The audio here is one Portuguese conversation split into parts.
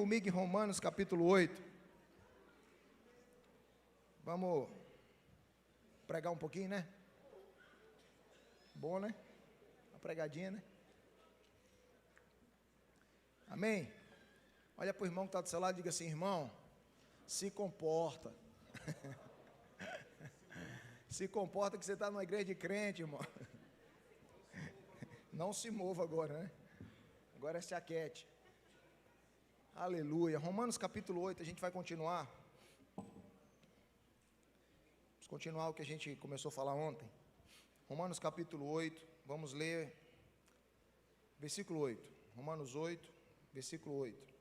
Comigo em Romanos capítulo 8. Vamos pregar um pouquinho, né? Bom, né? Uma pregadinha, né? Amém? Olha para o irmão que está do seu lado e diga assim: irmão, se comporta. Se comporta que você está numa igreja de crente, irmão. Não se mova agora, né? Agora se aquete. Aleluia. Romanos capítulo 8, a gente vai continuar. Vamos continuar o que a gente começou a falar ontem. Romanos capítulo 8, vamos ler versículo 8. Romanos 8, versículo 8.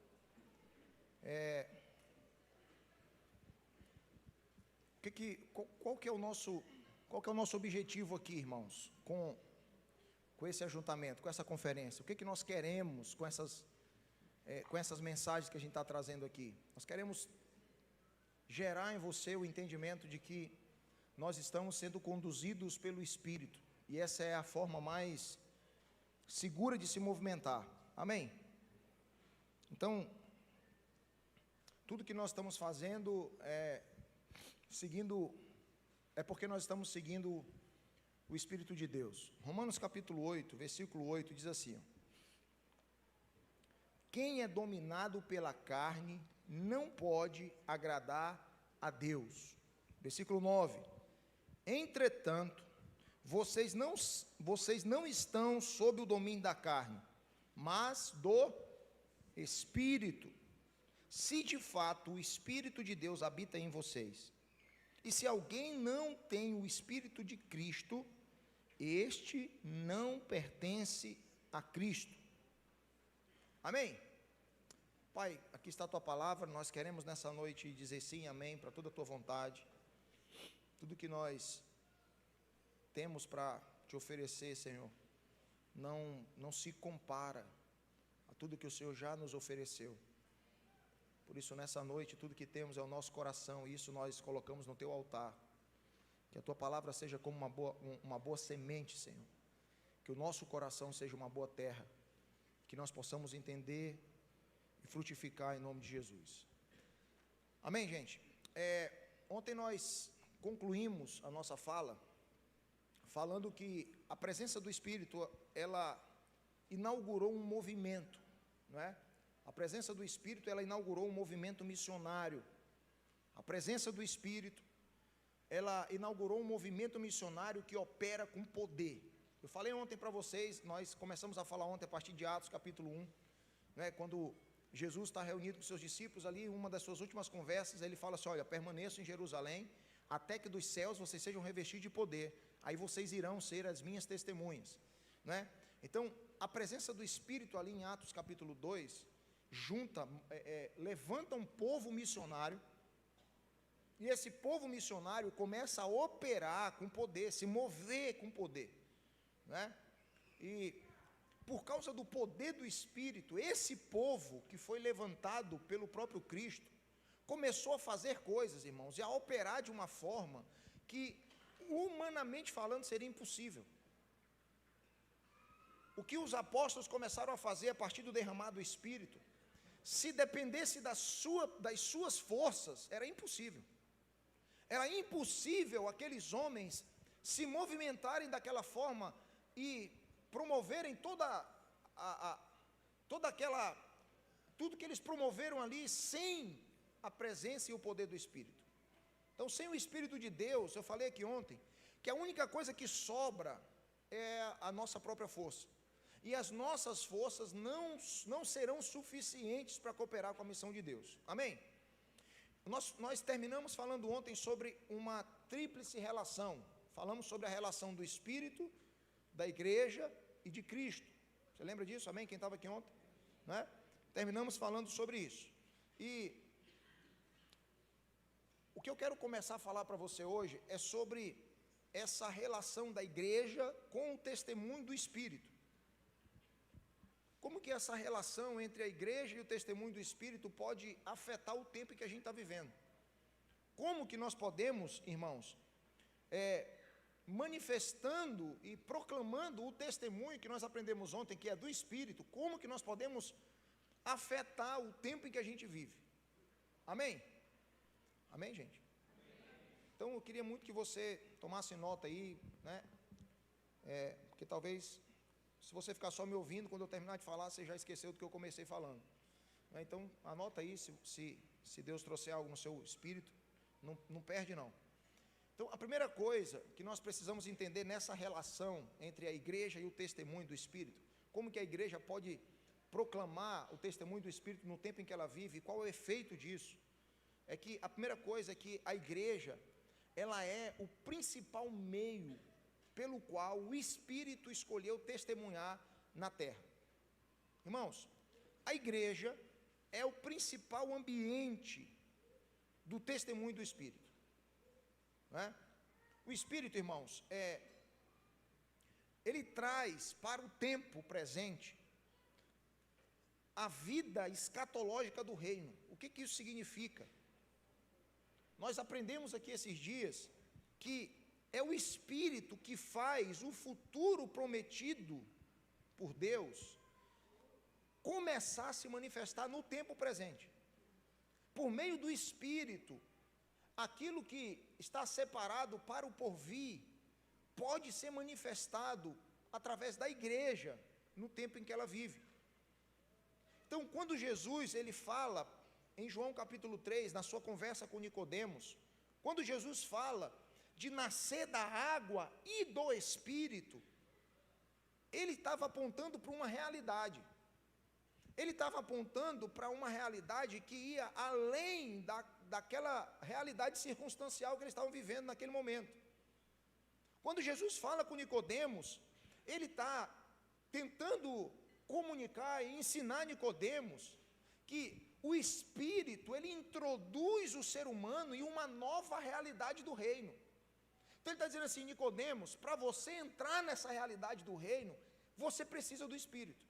Qual que é o nosso objetivo aqui, irmãos, com esse ajuntamento, com essa conferência? O que nós queremos com essas mensagens que a gente está trazendo aqui? Nós queremos gerar em você o entendimento de que nós estamos sendo conduzidos pelo Espírito, e essa é a forma mais segura de se movimentar. Amém? Então, tudo que nós estamos fazendo é porque nós estamos seguindo o Espírito de Deus. Romanos capítulo 8, versículo 8 diz assim: quem é dominado pela carne não pode agradar a Deus. Versículo 9: entretanto, vocês não estão sob o domínio da carne, mas do Espírito, se de fato o Espírito de Deus habita em vocês. E se alguém não tem o Espírito de Cristo, este não pertence a Cristo. Amém? Pai, aqui está a Tua palavra, nós queremos nessa noite dizer sim, amém, para toda a Tua vontade. Tudo que nós temos para Te oferecer, Senhor, não se compara a tudo que o Senhor já nos ofereceu. Por isso, nessa noite, tudo que temos é o nosso coração, e isso nós colocamos no Teu altar. Que a Tua palavra seja como uma boa semente, Senhor. Que o nosso coração seja uma boa terra. Que nós possamos entender e frutificar em nome de Jesus. Amém, gente? Ontem nós concluímos a nossa fala, falando que a presença do Espírito, ela inaugurou um movimento, não é? A presença do Espírito, ela inaugurou um movimento missionário. A presença do Espírito, ela inaugurou um movimento missionário que opera com poder. Eu falei ontem para vocês, nós começamos a falar ontem a partir de Atos capítulo 1, né, quando Jesus está reunido com seus discípulos ali, em uma das suas últimas conversas, ele fala assim: olha, permaneçam em Jerusalém, até que dos céus vocês sejam revestidos de poder, aí vocês irão ser as minhas testemunhas, né? Então, a presença do Espírito ali em Atos capítulo 2, levanta um povo missionário, e esse povo missionário começa a operar com poder, se mover com poder, né? E por causa do poder do Espírito, esse povo que foi levantado pelo próprio Cristo, começou a fazer coisas, irmãos, e a operar de uma forma que, humanamente falando, seria impossível. O que os apóstolos começaram a fazer a partir do derramado do Espírito, se dependesse das suas forças, era impossível. Era impossível aqueles homens se movimentarem daquela forma e promoverem tudo que eles promoveram ali, sem a presença e o poder do Espírito. Então, sem o Espírito de Deus, eu falei aqui ontem, que a única coisa que sobra é a nossa própria força. E as nossas forças não serão suficientes para cooperar com a missão de Deus. Amém? Nós terminamos falando ontem sobre uma tríplice relação. Falamos sobre a relação do Espírito, da igreja e de Cristo. Você lembra disso? Amém? Quem estava aqui ontem? Né? Terminamos falando sobre isso. E o que eu quero começar a falar para você hoje é sobre essa relação da igreja com o testemunho do Espírito. Como que essa relação entre a igreja e o testemunho do Espírito pode afetar o tempo que a gente está vivendo? Como que nós podemos, irmãos, manifestando e proclamando o testemunho que nós aprendemos ontem, que é do Espírito, como que nós podemos afetar o tempo em que a gente vive. Amém? Amém, gente? Então eu queria muito que você tomasse nota aí, né? Porque talvez, se você ficar só me ouvindo, quando eu terminar de falar, você já esqueceu do que eu comecei falando. Então, anota aí, se Deus trouxer algo no seu espírito, não perde não. Então, a primeira coisa que nós precisamos entender nessa relação entre a igreja e o testemunho do Espírito, como que a igreja pode proclamar o testemunho do Espírito no tempo em que ela vive, qual é o efeito disso, é que a primeira coisa é que a igreja, ela é o principal meio pelo qual o Espírito escolheu testemunhar na terra. Irmãos, a igreja é o principal ambiente do testemunho do Espírito, né? O Espírito, irmãos, ele traz para o tempo presente a vida escatológica do reino. O que isso significa? Nós aprendemos aqui esses dias que é o Espírito que faz o futuro prometido por Deus começar a se manifestar no tempo presente. Por meio do Espírito, aquilo que está separado para o porvir pode ser manifestado através da igreja no tempo em que ela vive. Então, quando Jesus ele fala em João capítulo 3, na sua conversa com Nicodemos, quando Jesus fala de nascer da água e do Espírito, ele estava apontando para uma realidade. Ele estava apontando para uma realidade que ia além daquela realidade circunstancial que eles estavam vivendo naquele momento. Quando Jesus fala com Nicodemos, ele está tentando comunicar e ensinar Nicodemos que o Espírito, ele introduz o ser humano em uma nova realidade do reino. Então ele está dizendo assim, Nicodemos, para você entrar nessa realidade do reino, você precisa do Espírito.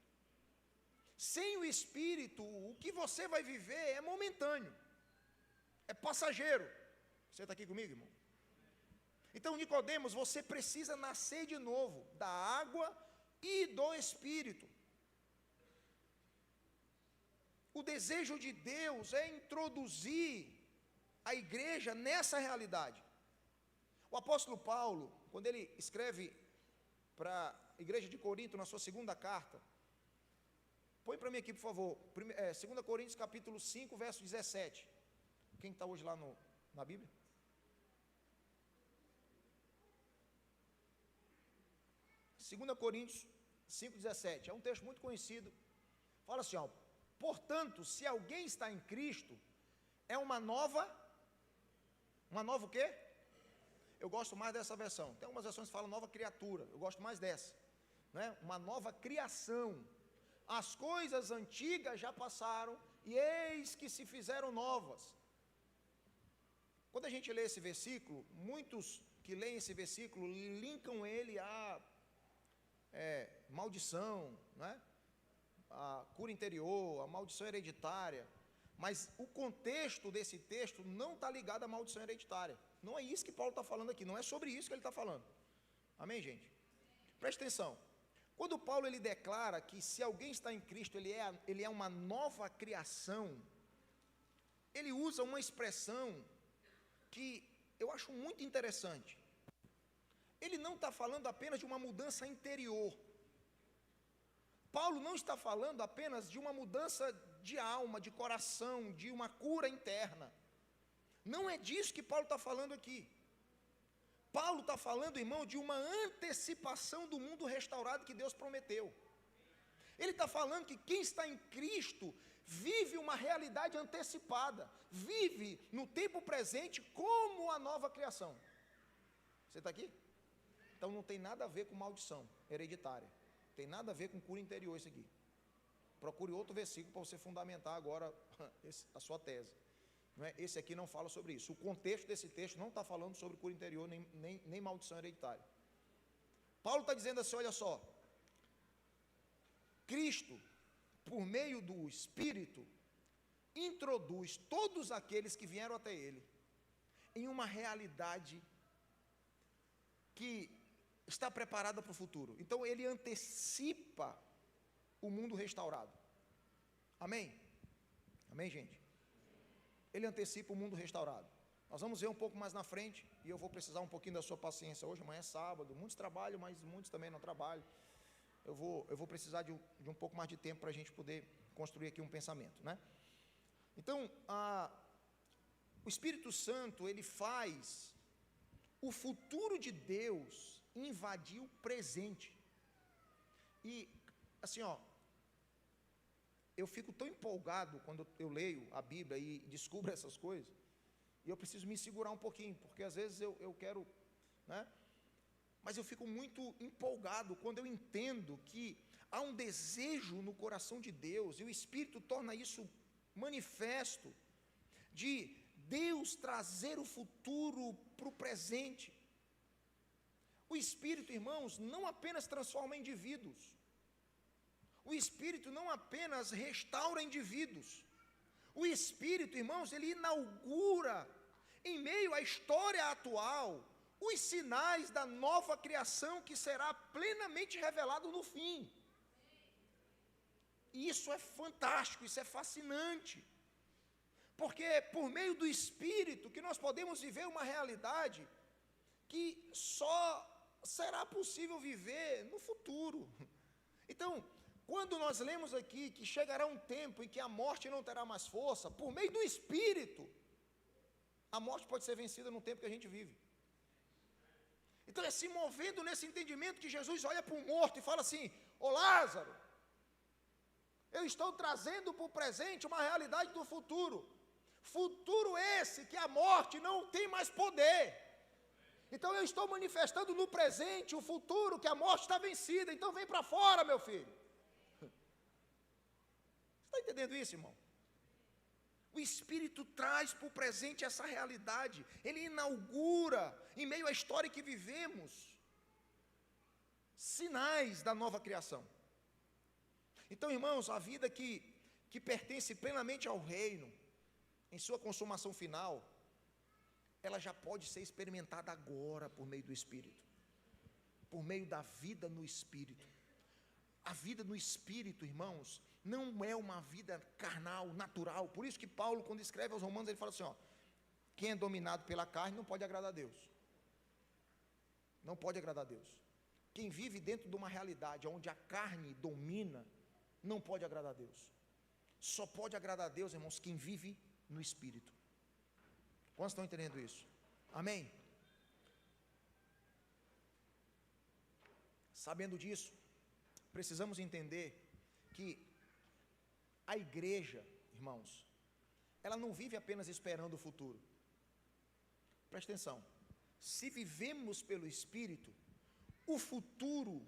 Sem o Espírito, o que você vai viver é momentâneo, é passageiro. Você está aqui comigo, irmão? Então, Nicodemos, você precisa nascer de novo, da água e do Espírito. O desejo de Deus é introduzir a igreja nessa realidade. O apóstolo Paulo, quando ele escreve para a igreja de Corinto, na sua segunda carta, põe para mim aqui, por favor, 2 Coríntios capítulo 5, verso 17. Quem está hoje lá na Bíblia? Segunda Coríntios 5,17, é um texto muito conhecido. Fala assim, portanto, se alguém está em Cristo, é uma nova o quê? Eu gosto mais dessa versão. Tem algumas versões que falam nova criatura, eu gosto mais dessa, né? Uma nova criação. As coisas antigas já passaram e eis que se fizeram novas. Quando a gente lê esse versículo, muitos que leem esse versículo linkam ele a maldição, né? A cura interior, a maldição hereditária, mas o contexto desse texto não está ligado à maldição hereditária. Não é isso que Paulo está falando aqui, não é sobre isso que ele está falando. Amém, gente? Preste atenção. Quando Paulo ele declara que se alguém está em Cristo, ele é uma nova criação, ele usa uma expressão que eu acho muito interessante. Ele não está falando apenas de uma mudança interior. Paulo não está falando apenas de uma mudança de alma, de coração, de uma cura interna. Não é disso que Paulo está falando aqui. Paulo está falando, irmão, de uma antecipação do mundo restaurado que Deus prometeu. Ele está falando que quem está em Cristo vive uma realidade antecipada, vive no tempo presente como a nova criação. Você está aqui? Então não tem nada a ver com maldição hereditária, tem nada a ver com cura interior isso aqui. Procure outro versículo para você fundamentar agora a sua tese. Não é? Esse aqui não fala sobre isso. O contexto desse texto não está falando sobre cura interior, nem maldição hereditária. Paulo está dizendo assim, olha só, Cristo, por meio do Espírito, introduz todos aqueles que vieram até Ele em uma realidade que está preparada para o futuro. Então ele antecipa o mundo restaurado. Amém? Amém, gente? Ele antecipa o mundo restaurado. Nós vamos ver um pouco mais na frente, e eu vou precisar um pouquinho da sua paciência hoje. Amanhã é sábado, muitos trabalham, mas muitos também não trabalham. Eu vou precisar de um pouco mais de tempo para a gente poder construir aqui um pensamento, né? Então, o Espírito Santo, ele faz o futuro de Deus invadir o presente. E, assim, eu fico tão empolgado quando eu leio a Bíblia e descubro essas coisas, e eu preciso me segurar um pouquinho, porque às vezes eu quero, né? Mas eu fico muito empolgado quando eu entendo que há um desejo no coração de Deus, e o Espírito torna isso manifesto, de Deus trazer o futuro para o presente. O Espírito, irmãos, não apenas transforma indivíduos, o Espírito não apenas restaura indivíduos, o Espírito, irmãos, ele inaugura, em meio à história atual, os sinais da nova criação que será plenamente revelado no fim. E isso é fantástico, isso é fascinante, porque é por meio do Espírito que nós podemos viver uma realidade que só será possível viver no futuro. Então, quando nós lemos aqui que chegará um tempo em que a morte não terá mais força, por meio do Espírito, a morte pode ser vencida no tempo que a gente vive. Então é se movendo nesse entendimento que Jesus olha para o morto e fala assim: ô Lázaro, eu estou trazendo para o presente uma realidade do futuro. Futuro esse que a morte não tem mais poder. Então eu estou manifestando no presente o futuro que a morte está vencida. Então vem para fora, meu filho. Você está entendendo isso, irmão? O Espírito traz para o presente essa realidade. Ele inaugura, em meio à história que vivemos, sinais da nova criação. Então, irmãos, a vida que pertence plenamente ao reino, em sua consumação final, ela já pode ser experimentada agora por meio do Espírito, por meio da vida no Espírito. A vida no Espírito, irmãos, não é uma vida carnal, natural. Por isso que Paulo, quando escreve aos Romanos, ele fala assim: quem é dominado pela carne não pode agradar a Deus. Não pode agradar a Deus. Quem vive dentro de uma realidade onde a carne domina, não pode agradar a Deus. Só pode agradar a Deus, irmãos, quem vive no Espírito. Quantos estão entendendo isso? Amém? Sabendo disso, precisamos entender que a igreja, irmãos, ela não vive apenas esperando o futuro. Presta atenção. Se vivemos pelo Espírito, o futuro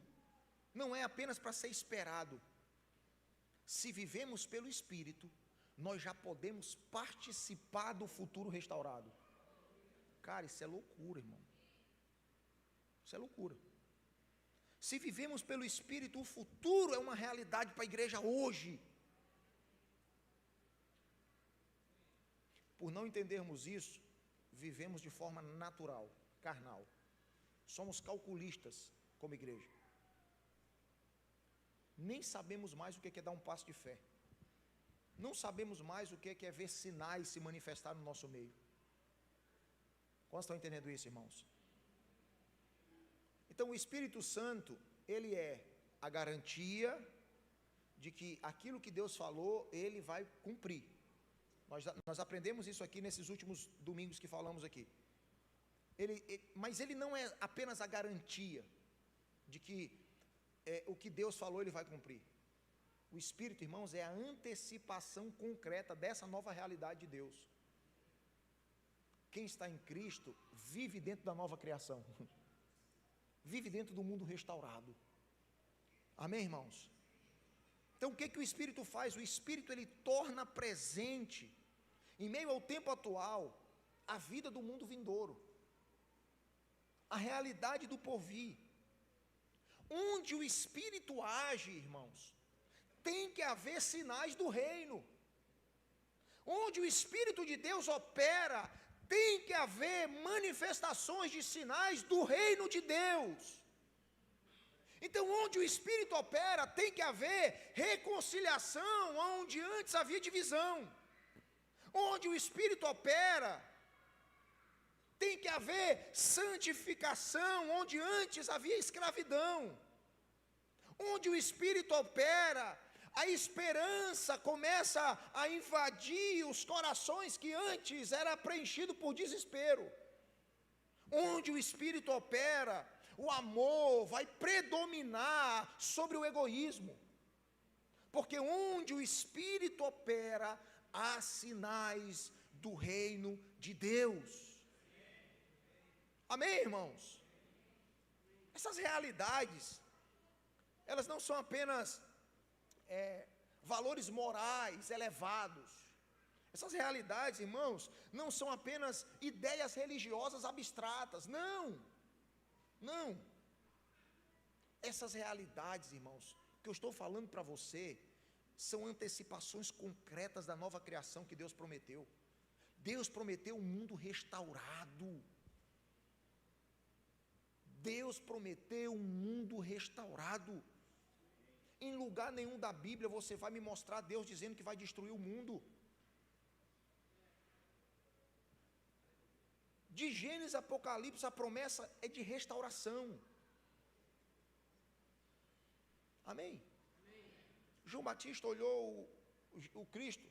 não é apenas para ser esperado. Se vivemos pelo Espírito, nós já podemos participar do futuro restaurado. Cara, isso é loucura, irmão. Isso é loucura. Se vivemos pelo Espírito, o futuro é uma realidade para a igreja hoje. Por não entendermos isso, vivemos de forma natural, carnal. Somos calculistas como igreja. Nem sabemos mais o que é dar um passo de fé. Não sabemos mais o que é ver sinais se manifestar no nosso meio. Quantos estão entendendo isso, irmãos? Então, o Espírito Santo, ele é a garantia de que aquilo que Deus falou, ele vai cumprir. Nós aprendemos isso aqui nesses últimos domingos que falamos aqui. Mas ele não é apenas a garantia de que o que Deus falou, ele vai cumprir. O Espírito, irmãos, é a antecipação concreta dessa nova realidade de Deus. Quem está em Cristo vive dentro da nova criação. Vive dentro do mundo restaurado. Amém, irmãos? Então, o que o Espírito faz? O Espírito, ele torna presente, em meio ao tempo atual, a vida do mundo vindouro, a realidade do porvir. Onde o Espírito age, irmãos, tem que haver sinais do reino. Onde o Espírito de Deus opera, tem que haver manifestações de sinais do reino de Deus. Então, onde o Espírito opera, tem que haver reconciliação, onde antes havia divisão. Onde o Espírito opera, tem que haver santificação, onde antes havia escravidão. Onde o Espírito opera, a esperança começa a invadir os corações que antes era preenchido por desespero. Onde o Espírito opera, o amor vai predominar sobre o egoísmo. Porque onde o Espírito opera, há sinais do reino de Deus. Amém, irmãos? Essas realidades, elas não são apenas valores morais elevados. Essas realidades, irmãos, não são apenas ideias religiosas abstratas. Não. Essas realidades, irmãos, que eu estou falando para você, são antecipações concretas da nova criação que Deus prometeu. Deus prometeu um mundo restaurado. Deus prometeu um mundo restaurado. Em lugar nenhum da Bíblia você vai me mostrar Deus dizendo que vai destruir o mundo. De Gênesis a Apocalipse, a promessa é de restauração. Amém? João Batista olhou o Cristo.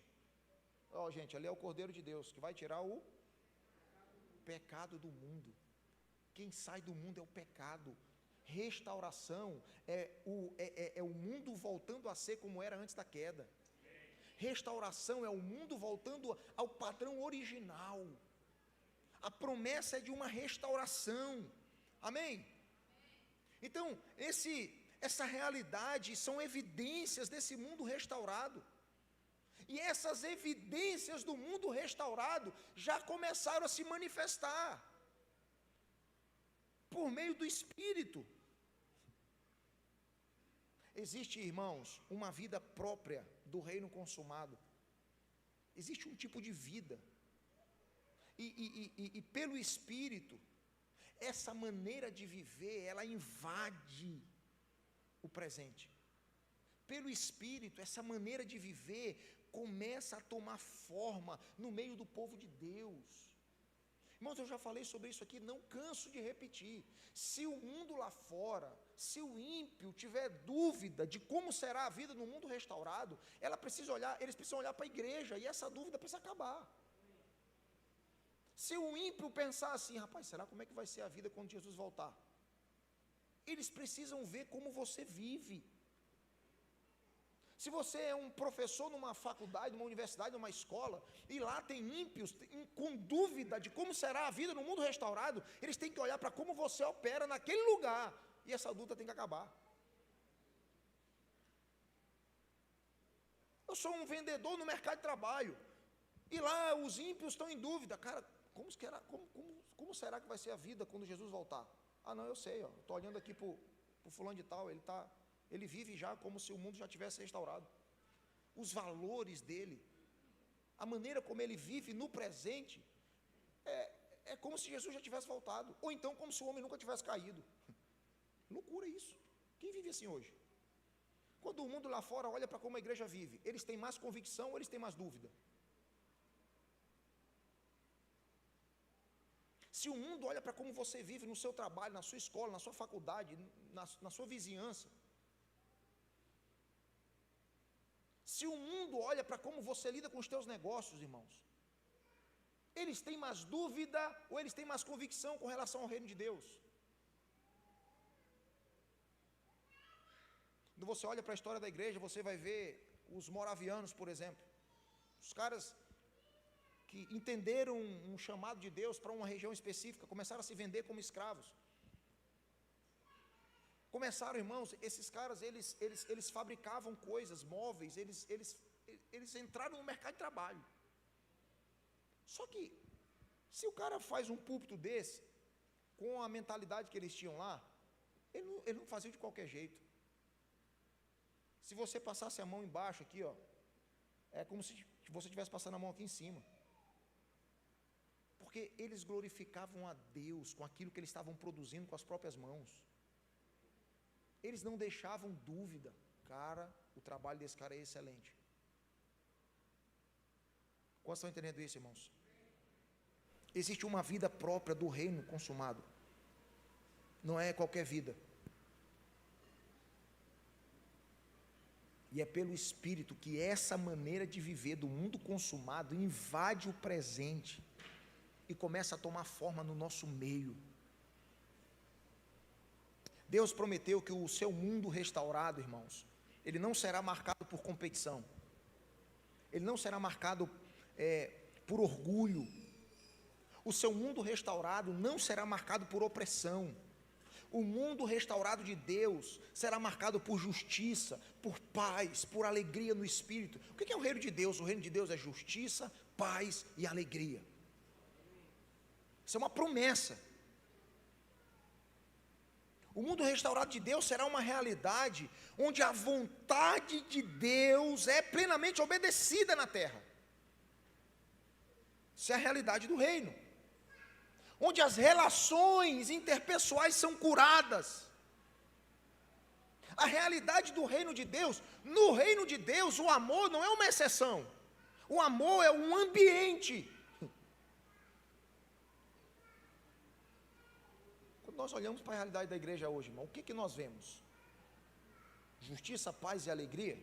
Gente, ali é o Cordeiro de Deus, que vai tirar o pecado do mundo. Quem sai do mundo é o pecado. Restauração é o mundo voltando a ser como era antes da queda. Restauração é o mundo voltando ao padrão original. A promessa é de uma restauração. Amém? Então, essa realidade são evidências desse mundo restaurado. E essas evidências do mundo restaurado já começaram a se manifestar por meio do Espírito. Existe, irmãos, uma vida própria do reino consumado. Existe um tipo de vida. E pelo Espírito, essa maneira de viver, ela invade o presente. Pelo Espírito, essa maneira de viver começa a tomar forma no meio do povo de Deus. Irmãos, eu já falei sobre isso aqui, não canso de repetir. Se o mundo lá fora, se o ímpio tiver dúvida de como será a vida no mundo restaurado, eles precisam olhar para a igreja, e essa dúvida precisa acabar. Se o ímpio pensar assim, rapaz, será como é que vai ser a vida quando Jesus voltar? Eles precisam ver como você vive. Se você é um professor numa faculdade, numa universidade, numa escola, e lá tem ímpios com dúvida de como será a vida no mundo restaurado, eles têm que olhar para como você opera naquele lugar, e essa dúvida tem que acabar. Eu sou um vendedor no mercado de trabalho, e lá os ímpios estão em dúvida, cara, como será que vai ser a vida quando Jesus voltar? Não, eu sei, estou olhando aqui para o fulano de tal, ele vive já como se o mundo já tivesse restaurado. Os valores dele, a maneira como ele vive no presente, é como se Jesus já tivesse voltado, ou então como se o homem nunca tivesse caído. Loucura isso. Quem vive assim hoje? Quando o mundo lá fora olha para como a igreja vive, eles têm mais convicção ou eles têm mais dúvida? Se o mundo olha para como você vive no seu trabalho, na sua escola, na sua faculdade, na sua vizinhança, se o mundo olha para como você lida com os teus negócios, irmãos, eles têm mais dúvida ou eles têm mais convicção com relação ao reino de Deus? Quando você olha para a história da igreja, você vai ver os moravianos, por exemplo, os caras que entenderam um chamado de Deus para uma região específica, começaram a se vender como escravos. Começaram, irmãos, esses caras, eles fabricavam coisas, móveis, eles entraram no mercado de trabalho. Só que, se o cara faz um púlpito desse, com a mentalidade que eles tinham lá, ele não fazia de qualquer jeito. Se você passasse a mão embaixo aqui, é como se você estivesse passando a mão aqui em cima. Porque eles glorificavam a Deus com aquilo que eles estavam produzindo com as próprias mãos. Eles não deixavam dúvida. Cara, o trabalho desse cara é excelente. Quantos estão entendendo isso, irmãos? Existe uma vida própria do reino consumado. Não é qualquer vida. E é pelo Espírito que essa maneira de viver do mundo consumado invade o presente e começa a tomar forma no nosso meio. Deus prometeu que o seu mundo restaurado, irmãos, ele não será marcado por competição, ele não será marcado por orgulho, o seu mundo restaurado não será marcado por opressão. O mundo restaurado de Deus será marcado por justiça, por paz, por alegria no Espírito. O que é o reino de Deus? O reino de Deus é justiça, paz e alegria. Isso é uma promessa. O mundo restaurado de Deus será uma realidade onde a vontade de Deus é plenamente obedecida na terra. Isso é a realidade do reino. Onde as relações interpessoais são curadas. A realidade do reino de Deus, no reino de Deus, o amor não é uma exceção. O amor é um ambiente. Quando nós olhamos para a realidade da igreja hoje, irmão, o que nós vemos? Justiça, paz e alegria?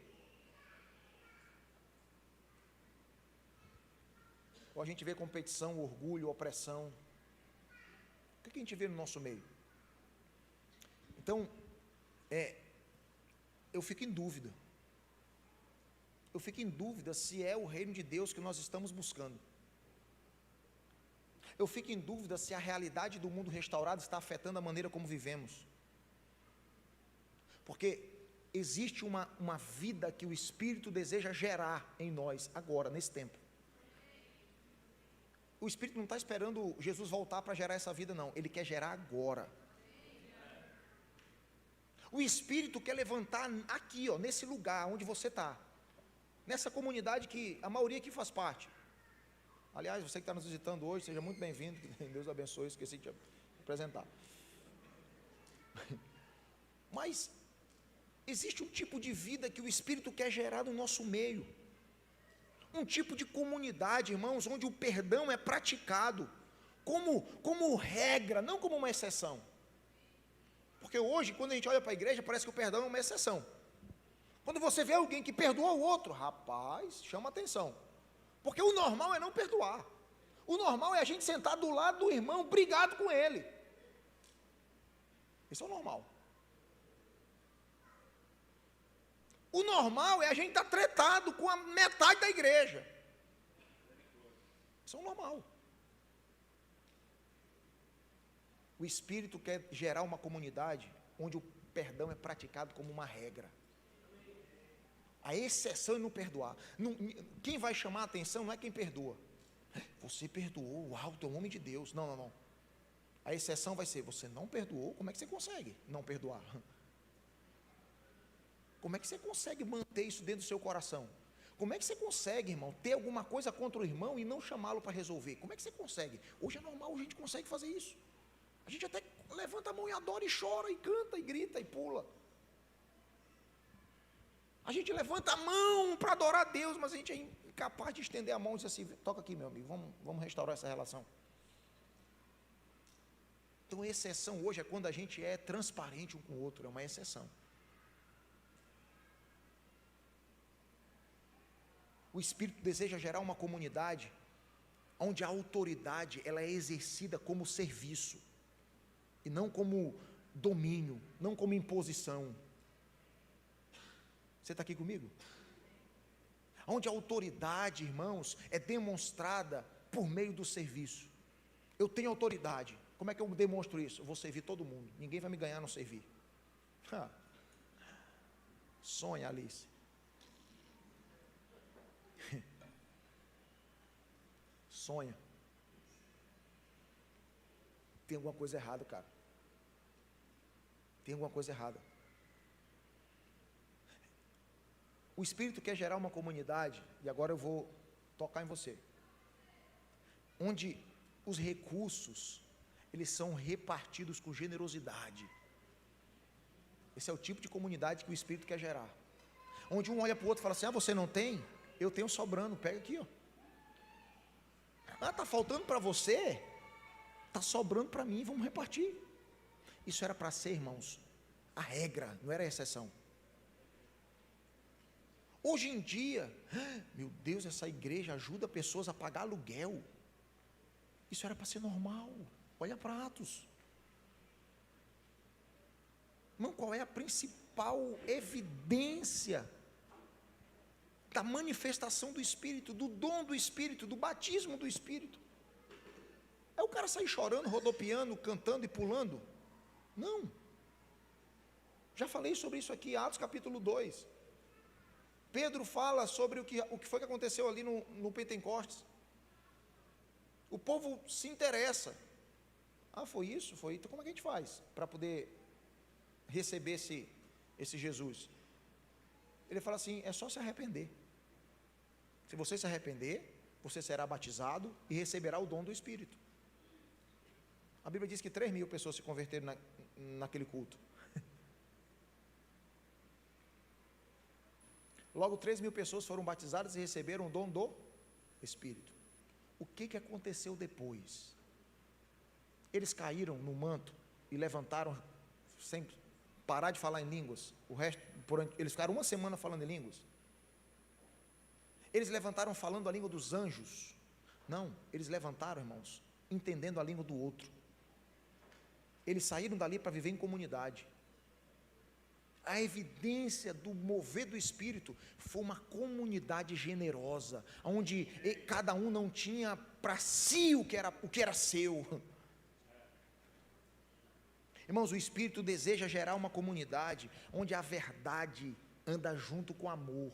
Ou a gente vê competição, orgulho, opressão? O que a gente vê no nosso meio? Então, eu fico em dúvida. Eu fico em dúvida se é o reino de Deus que nós estamos buscando. Eu fico em dúvida se a realidade do mundo restaurado está afetando a maneira como vivemos. Porque existe uma vida que o Espírito deseja gerar em nós, agora, nesse tempo. O Espírito não está esperando Jesus voltar para gerar essa vida, não. Ele quer gerar agora. O Espírito quer levantar aqui, ó, nesse lugar onde você está. Nessa comunidade que a maioria aqui faz parte. Aliás, você que está nos visitando hoje, seja muito bem-vindo. Que Deus abençoe, esqueci de te apresentar. Mas existe um tipo de vida que o Espírito quer gerar no nosso meio. Um tipo de comunidade, irmãos, onde o perdão é praticado como regra, não como uma exceção. Porque hoje, quando a gente olha para a igreja, parece que o perdão é uma exceção. Quando você vê alguém que perdoa o outro, rapaz, chama atenção. Porque o normal é não perdoar. O normal é a gente sentar do lado do irmão, brigado com ele. Isso é o normal. O normal é a gente estar tretado com a metade da igreja. Isso é o normal. O Espírito quer gerar uma comunidade onde o perdão é praticado como uma regra. A exceção é não perdoar. Quem vai chamar a atenção não é quem perdoa. Você perdoou, uau, tu é um homem de Deus. Não. A exceção vai ser, você não perdoou, como é que você consegue não perdoar? Como é que você consegue manter isso dentro do seu coração? Como é que você consegue, irmão, ter alguma coisa contra o irmão e não chamá-lo para resolver? Como é que você consegue? Hoje é normal, a gente consegue fazer isso. A gente até levanta a mão e adora e chora e canta e grita e pula. A gente levanta a mão para adorar a Deus, mas a gente é incapaz de estender a mão e dizer assim, toca aqui, meu amigo, vamos restaurar essa relação. Então, exceção hoje é quando a gente é transparente um com o outro, é uma exceção. O Espírito deseja gerar uma comunidade onde a autoridade ela é exercida como serviço e não como domínio, não como imposição. Você está aqui comigo? Onde a autoridade, irmãos, é demonstrada por meio do serviço. Eu tenho autoridade. Como é que eu demonstro isso? Eu vou servir todo mundo. Ninguém vai me ganhar não servir. Sonha, Alice. Sonha. Tem alguma coisa errada, cara. Tem alguma coisa errada. O Espírito quer gerar uma comunidade, e agora eu vou tocar em você, onde os recursos, eles são repartidos com generosidade. Esse é o tipo de comunidade que o Espírito quer gerar. Onde um olha para o outro e fala assim: você não tem? Eu tenho sobrando, pega aqui, ó. Está faltando para você? Está sobrando para mim, vamos repartir. Isso era para ser, irmãos, a regra, não era a exceção. Hoje em dia, meu Deus, essa igreja ajuda pessoas a pagar aluguel. Isso era para ser normal. Olha para Atos. Irmão, qual é a principal evidência da manifestação do Espírito, do dom do Espírito, do batismo do Espírito? É o cara sair chorando, rodopiando, cantando e pulando? Não. Já falei sobre isso aqui, Atos capítulo 2. Pedro fala sobre o que foi que aconteceu ali no Pentecostes. O povo se interessa. Foi isso? Foi. Então como é que a gente faz para poder receber esse Jesus? Ele fala assim: é só se arrepender. Se você se arrepender, você será batizado e receberá o dom do Espírito. A Bíblia diz que 3.000 pessoas se converteram naquele culto. Logo 3.000 pessoas foram batizadas e receberam o dom do Espírito. O que aconteceu depois? Eles caíram no manto e levantaram sem parar de falar em línguas. Eles ficaram uma semana falando em línguas. Eles levantaram falando a língua dos anjos. Não, eles levantaram, irmãos, entendendo a língua do outro. Eles saíram dali para viver em comunidade. A evidência do mover do Espírito foi uma comunidade generosa, onde cada um não tinha para si o que era seu. Irmãos, o Espírito deseja gerar uma comunidade onde a verdade anda junto com o amor.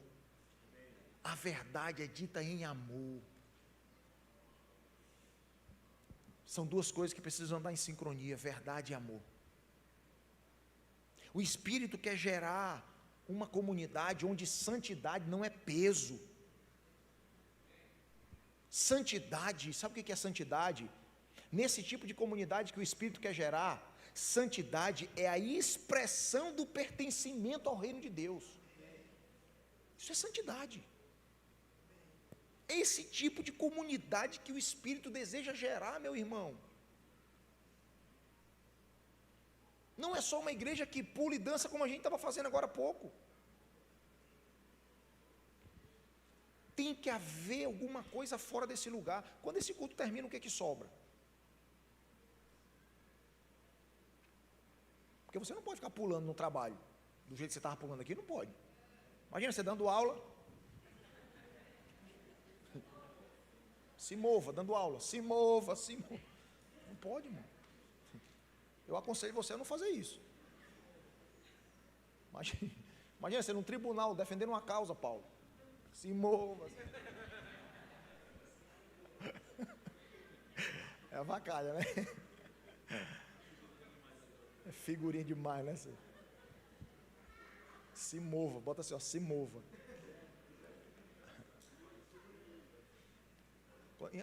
A verdade é dita em amor. São duas coisas que precisam andar em sincronia: verdade e amor. O Espírito quer gerar uma comunidade onde santidade não é peso. Santidade, sabe o que é santidade? Nesse tipo de comunidade que o Espírito quer gerar, santidade é a expressão do pertencimento ao reino de Deus. Isso é santidade. É esse tipo de comunidade que o Espírito deseja gerar, meu irmão. Não é só uma igreja que pula e dança como a gente estava fazendo agora há pouco. Tem que haver alguma coisa fora desse lugar. Quando esse culto termina, o que sobra? Porque você não pode ficar pulando no trabalho do jeito que você estava pulando aqui, não pode. Imagina você dando aula. Se mova, dando aula. Se mova. Não pode, irmão. Eu aconselho você a não fazer isso. Imagina você num tribunal defendendo uma causa, Paulo. Se mova. É a vacalha, né? É figurinha demais, né? Se mova, bota assim, ó, se mova.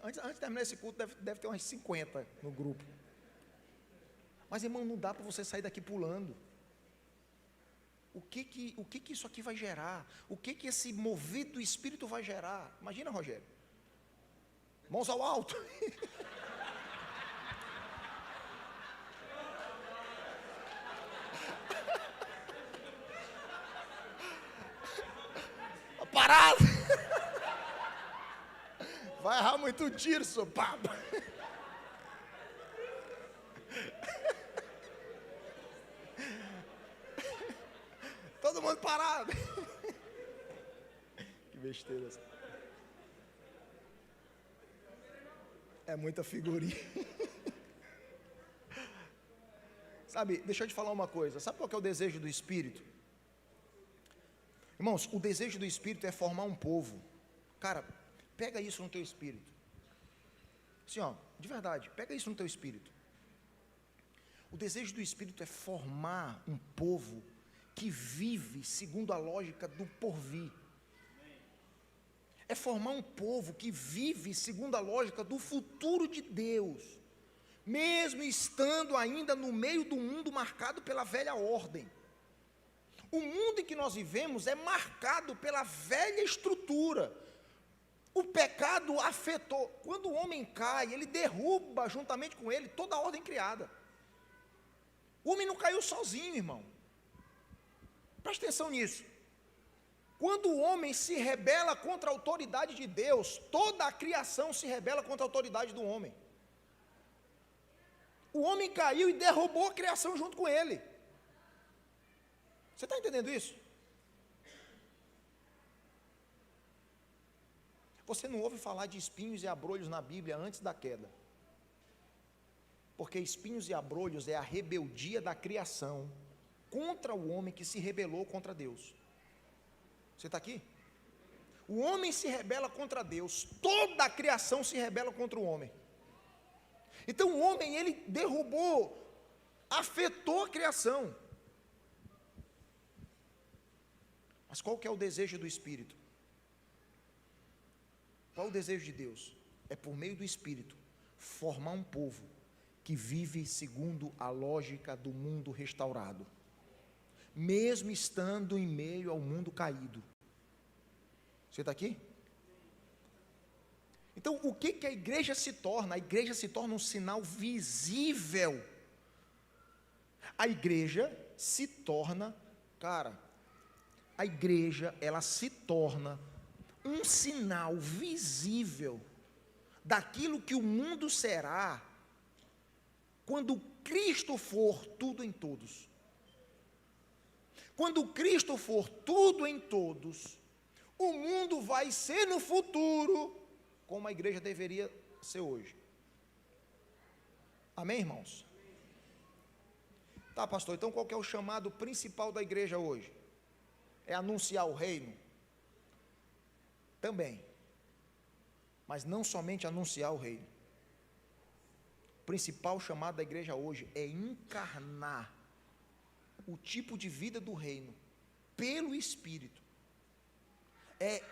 Antes de terminar esse culto, deve ter umas 50 no grupo. Mas, irmão, não dá para você sair daqui pulando. O que isso aqui vai gerar? O que esse movido do Espírito vai gerar? Imagina, Rogério. Mãos ao alto. Parado. Vai errar muito tiro, seu papo. Todo mundo parado. Que besteira. É muita figurinha. Sabe, deixa eu te falar uma coisa. Sabe qual que é o desejo do Espírito? Irmãos, o desejo do Espírito é formar um povo. Cara, pega isso no teu espírito. Assim, ó, de verdade, pega isso no teu espírito. O desejo do Espírito é formar um povo que vive segundo a lógica do porvir. É formar um povo que vive segundo a lógica do futuro de Deus, mesmo estando ainda no meio do mundo marcado pela velha ordem. O mundo em que nós vivemos é marcado pela velha estrutura. O pecado afetou. Quando o homem cai, ele derruba juntamente com ele toda a ordem criada. O homem não caiu sozinho, irmão. Preste atenção nisso. Quando o homem se rebela contra a autoridade de Deus, toda a criação se rebela contra a autoridade do homem. O homem caiu e derrubou a criação junto com ele. Você está entendendo isso? Você não ouve falar de espinhos e abrolhos na Bíblia antes da queda. Porque espinhos e abrolhos é a rebeldia da criação contra o homem que se rebelou contra Deus. Você está aqui? O homem se rebela contra Deus, toda a criação se rebela contra o homem. Então o homem, ele derrubou, afetou a criação. Mas qual que é o desejo do Espírito? Qual o desejo de Deus? É por meio do Espírito, formar um povo que vive segundo a lógica do mundo restaurado, mesmo estando em meio ao mundo caído. Você está aqui? Então, o que a igreja se torna? A igreja se torna um sinal visível. A igreja se torna, a igreja, ela se torna um sinal visível daquilo que o mundo será quando Cristo for tudo em todos. Quando Cristo for tudo em todos, o mundo vai ser no futuro como a igreja deveria ser hoje. Amém, irmãos? Tá, pastor, então qual que é o chamado principal da igreja hoje? É anunciar o reino? Também. Mas não somente anunciar o reino. O principal chamado da igreja hoje é encarnar o tipo de vida do reino pelo Espírito. É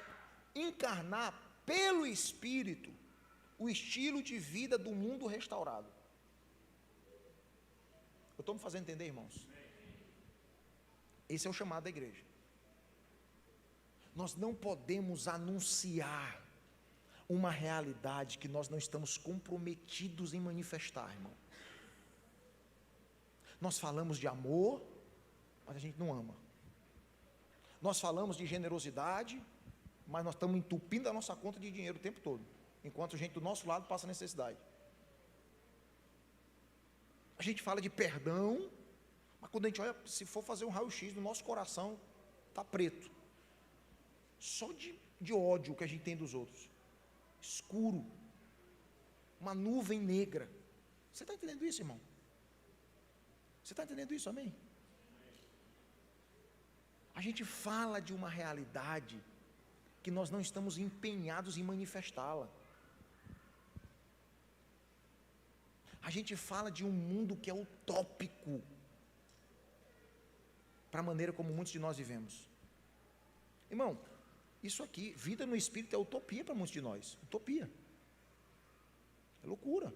encarnar pelo Espírito o estilo de vida do mundo restaurado. Eu estou me fazendo entender, irmãos? Esse é o chamado da igreja. Nós não podemos anunciar uma realidade que nós não estamos comprometidos em manifestar, irmão. Nós falamos de amor, mas a gente não ama. Nós falamos de generosidade, mas nós estamos entupindo a nossa conta de dinheiro o tempo todo, enquanto a gente do nosso lado passa necessidade. A gente fala de perdão, mas quando a gente olha, se for fazer um raio-x do nosso coração, está preto. Só de ódio que a gente tem dos outros. Escuro. Uma nuvem negra. Você está entendendo isso, irmão? Você está entendendo isso, amém? A gente fala de uma realidade que nós não estamos empenhados em manifestá-la. A gente fala de um mundo que é utópico para a maneira como muitos de nós vivemos. Irmão, isso aqui, vida no Espírito é utopia para muitos de nós. Utopia. É loucura.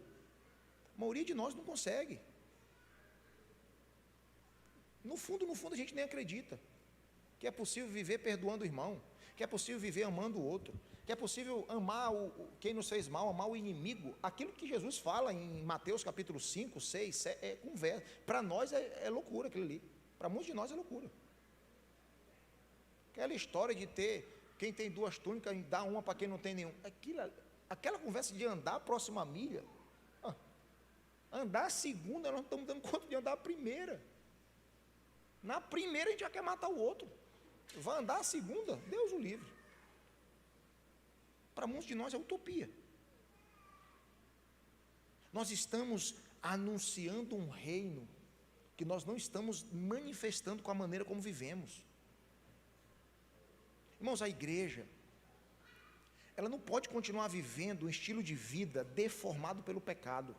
A maioria de nós não consegue. No fundo, a gente nem acredita que é possível viver perdoando o irmão, que é possível viver amando o outro, que é possível amar quem nos fez mal, amar o inimigo. Aquilo que Jesus fala em Mateus capítulo 5, 6, é conversa. Para nós é loucura aquilo ali. Para muitos de nós é loucura. Aquela história de ter, quem tem 2 túnicas, dá uma para quem não tem nenhum. Aquela conversa de andar a próxima milha, andar a segunda, nós não estamos dando conta de andar a primeira. Na primeira a gente já quer matar o outro. Vai andar a segunda? Deus o livre. Para muitos de nós é utopia. Nós estamos anunciando um reino que nós não estamos manifestando com a maneira como vivemos. Irmãos, a igreja, ela não pode continuar vivendo um estilo de vida deformado pelo pecado.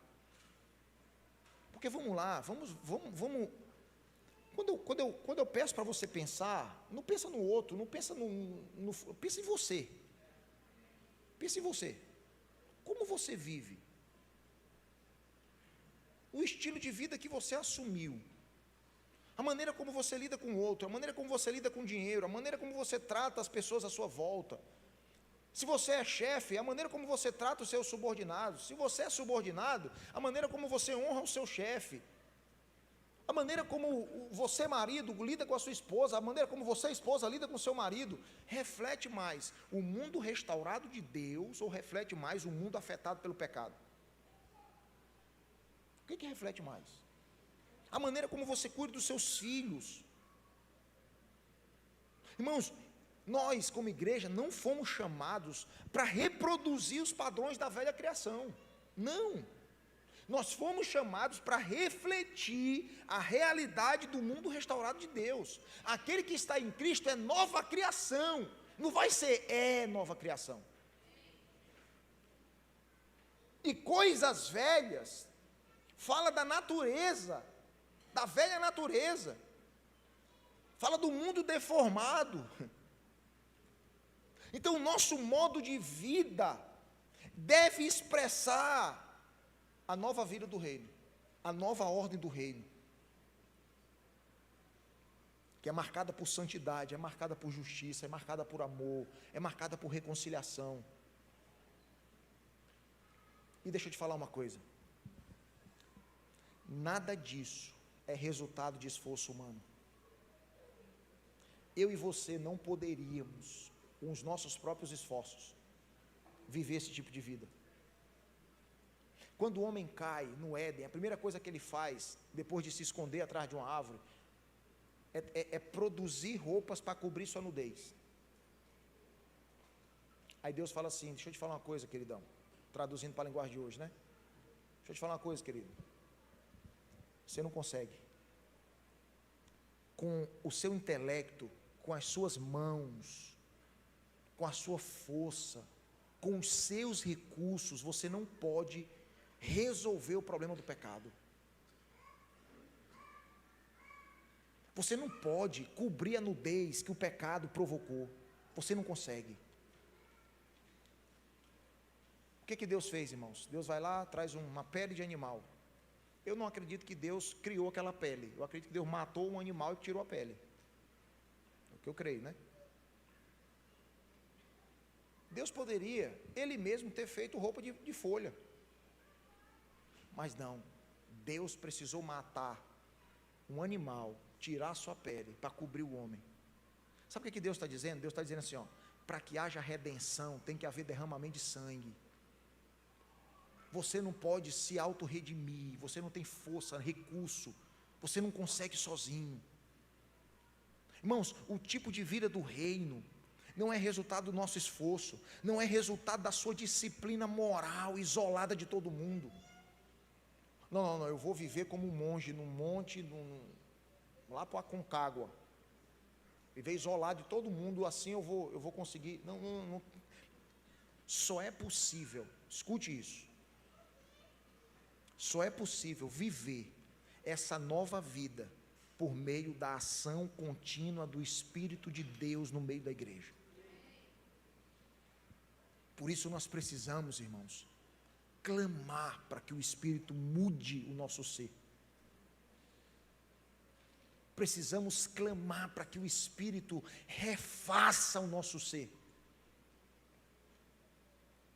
Porque vamos lá, vamos. Quando eu peço para você pensar, não pensa no outro, não pensa pensa em você. Pensa em você. Como você vive? O estilo de vida que você assumiu A maneira como você lida com o outro, a maneira como você lida com o dinheiro, a maneira como você trata as pessoas à sua volta. Se você é chefe, a maneira como você trata os seus subordinados. Se você é subordinado, a maneira como você honra o seu chefe. A maneira como você, marido, lida com a sua esposa, a maneira como você, esposa, lida com o seu marido, reflete mais o mundo restaurado de Deus ou reflete mais o mundo afetado pelo pecado? O que reflete mais? A maneira como você cuida dos seus filhos. Irmãos, nós como igreja não fomos chamados para reproduzir os padrões da velha criação. Não. Nós fomos chamados para refletir a realidade do mundo restaurado de Deus. Aquele que está em Cristo é nova criação. Não vai ser nova criação. E coisas velhas fala da natureza, da velha natureza. Fala do mundo deformado. Então, o nosso modo de vida deve expressar a nova vida do reino, a nova ordem do reino, que é marcada por santidade, é marcada por justiça, é marcada por amor, é marcada por reconciliação. E deixa eu te falar uma coisa, nada disso é resultado de esforço humano. Eu e você não poderíamos, com os nossos próprios esforços, viver esse tipo de vida. Quando o homem cai no Éden, a primeira coisa que ele faz, depois de se esconder atrás de uma árvore, é produzir roupas para cobrir sua nudez. Aí Deus fala assim, deixa eu te falar uma coisa, queridão, traduzindo para a linguagem de hoje, né? Deixa eu te falar uma coisa, querido. Você não consegue. Com o seu intelecto, com as suas mãos, com a sua força, com os seus recursos, você não pode resolver o problema do pecado. Você não pode cobrir a nudez que o pecado provocou. Você não consegue. O que Deus fez, irmãos? Deus vai lá, traz uma pele de animal. Eu não acredito que Deus criou aquela pele. Eu acredito que Deus matou um animal e tirou a pele. É o que eu creio, né? Deus poderia, Ele mesmo, ter feito roupa de folha. Mas não, Deus precisou matar um animal, tirar a sua pele, para cobrir o homem. Sabe o que Deus está dizendo? Deus está dizendo assim, para que haja redenção, tem que haver derramamento de sangue. Você não pode se auto-redimir, você não tem força, recurso, você não consegue sozinho. Irmãos, o tipo de vida do reino não é resultado do nosso esforço, não é resultado da sua disciplina moral, isolada de todo mundo. Não, eu vou viver como um monge num monte, lá para a Aconcagua, viver isolado de todo mundo, assim eu vou conseguir. Não. Só é possível, escute isso, só é possível viver essa nova vida por meio da ação contínua do Espírito de Deus no meio da igreja. Por isso nós precisamos, irmãos, clamar para que o Espírito mude o nosso ser. Precisamos clamar para que o Espírito refaça o nosso ser.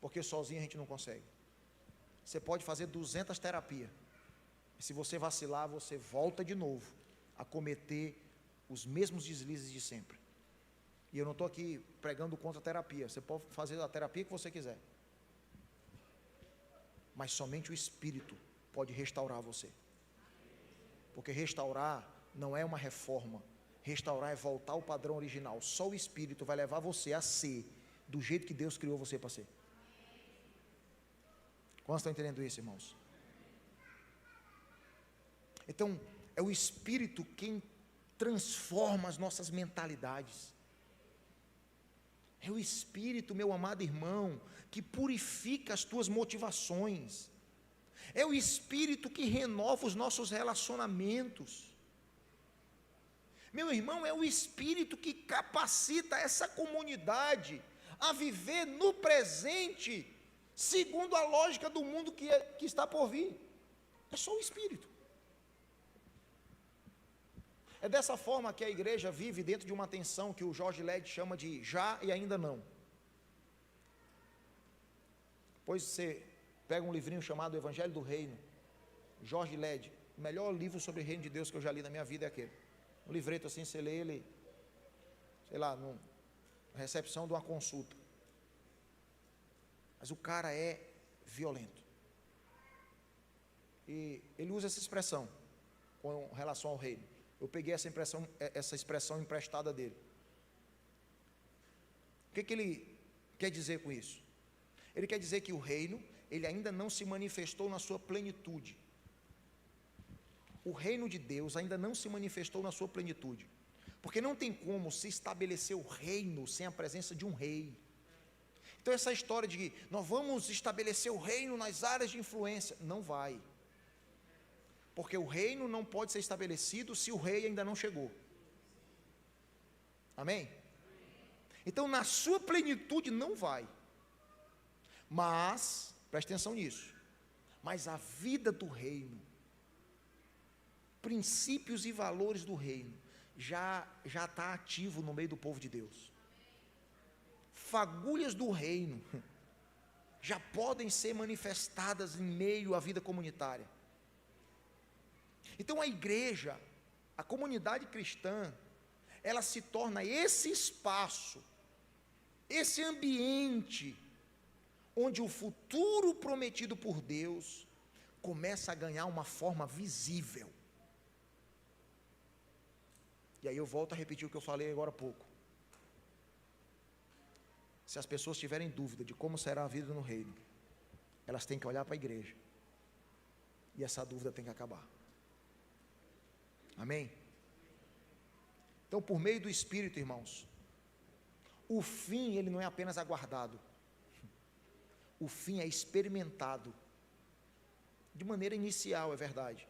Porque sozinho a gente não consegue. Você pode fazer 200 terapias. E se você vacilar, você volta de novo a cometer os mesmos deslizes de sempre. E eu não estou aqui pregando contra a terapia. Você pode fazer a terapia que você quiser. Mas somente o Espírito pode restaurar você. Porque restaurar não é uma reforma. Restaurar é voltar ao padrão original. Só o Espírito vai levar você a ser do jeito que Deus criou você para ser. Quantos estão entendendo isso, irmãos? Então, é o Espírito quem transforma as nossas mentalidades. É o Espírito, meu amado irmão, que purifica as tuas motivações. É o Espírito que renova os nossos relacionamentos. Meu irmão, é o Espírito que capacita essa comunidade a viver no presente, segundo a lógica do mundo que está por vir. É só o Espírito. É dessa forma que a igreja vive dentro de uma tensão que o Jorge Led chama de já e ainda não. Depois você pega um livrinho chamado Evangelho do Reino, Jorge Led, o melhor livro sobre o reino de Deus que eu já li na minha vida é aquele. Um livreto assim, você lê ele, sei lá, na recepção de uma consulta. Mas o cara é violento. E ele usa essa expressão com relação ao reino. Eu peguei essa expressão emprestada dele. O que ele quer dizer com isso? Ele quer dizer que o reino, ele ainda não se manifestou na sua plenitude. O reino de Deus ainda não se manifestou na sua plenitude. Porque não tem como se estabelecer o reino sem a presença de um rei. Então essa história de que nós vamos estabelecer o reino nas áreas de influência, não vai. Porque o reino não pode ser estabelecido se o rei ainda não chegou. Amém? Então na sua plenitude não vai. Mas, preste atenção nisso, mas a vida do reino, princípios e valores do reino, já está ativo no meio do povo de Deus. Fagulhas do reino já podem ser manifestadas em meio à vida comunitária. Então a igreja, a comunidade cristã, ela se torna esse espaço, esse ambiente, onde o futuro prometido por Deus começa a ganhar uma forma visível. E aí eu volto a repetir o que eu falei agora há pouco. Se as pessoas tiverem dúvida de como será a vida no reino, elas têm que olhar para a igreja. E essa dúvida tem que acabar. Amém? Então, por meio do Espírito, irmãos, o fim, ele não é apenas aguardado. O fim é experimentado. De maneira inicial, é verdade.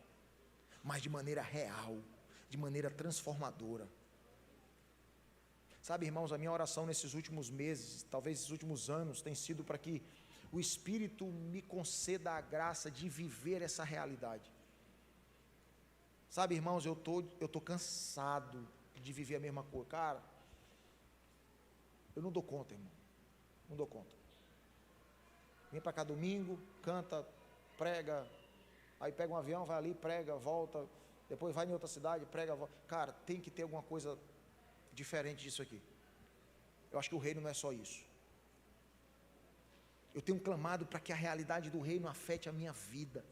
Mas de maneira real, de maneira transformadora. Sabe, irmãos, a minha oração nesses últimos meses, talvez esses últimos anos, tem sido para que o Espírito me conceda a graça de viver essa realidade. Sabe, irmãos, eu tô cansado de viver a mesma coisa. Cara, eu não dou conta, irmão. Não dou conta. Vem para cá domingo, canta, prega, aí pega um avião, vai ali, prega, volta, depois vai em outra cidade, prega, volta. Cara, tem que ter alguma coisa diferente disso aqui. Eu acho que o reino não é só isso. Eu tenho clamado para que a realidade do reino afete a minha vida,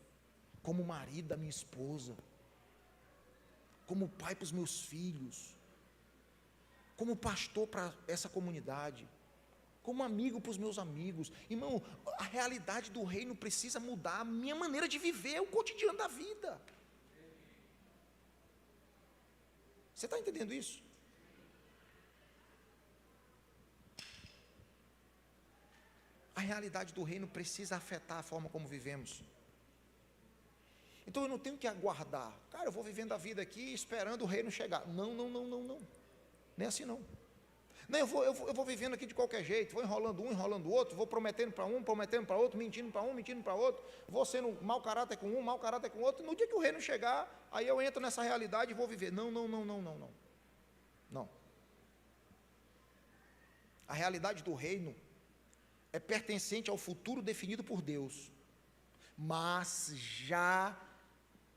como marido da minha esposa, como pai para os meus filhos, como pastor para essa comunidade, como amigo para os meus amigos. Irmão, a realidade do reino precisa mudar a minha maneira de viver o cotidiano da vida. Você está entendendo isso? A realidade do reino precisa afetar a forma como vivemos. Então eu não tenho que aguardar. Cara, eu vou vivendo a vida aqui esperando o reino chegar. Não. Não é assim não. Não, eu vou vivendo aqui de qualquer jeito, vou enrolando um, enrolando o outro, vou prometendo para um, prometendo para outro, mentindo para um, mentindo para outro, vou sendo mau caráter com um, mau caráter com o outro. No dia que o reino chegar, aí eu entro nessa realidade e vou viver. Não. Não. A realidade do reino é pertencente ao futuro definido por Deus, mas já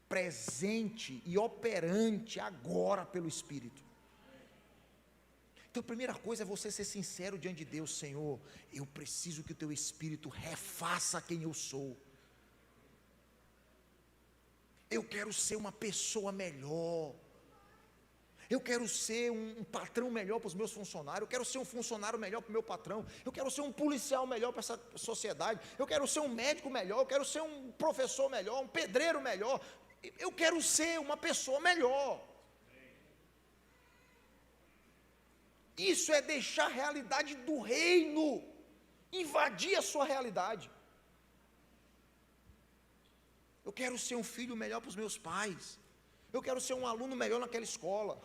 presente e operante agora pelo Espírito. Então a primeira coisa é você ser sincero diante de Deus. Senhor, eu preciso que o teu Espírito refaça quem eu sou. Eu quero ser uma pessoa melhor. Eu quero ser um patrão melhor para os meus funcionários. Eu quero ser um funcionário melhor para o meu patrão. Eu quero ser um policial melhor para essa sociedade. Eu quero ser um médico melhor. Eu quero ser um professor melhor, um pedreiro melhor. Eu quero ser uma pessoa melhor. Isso é deixar a realidade do reino invadir a sua realidade. Eu quero ser um filho melhor para os meus pais. Eu quero ser um aluno melhor naquela escola.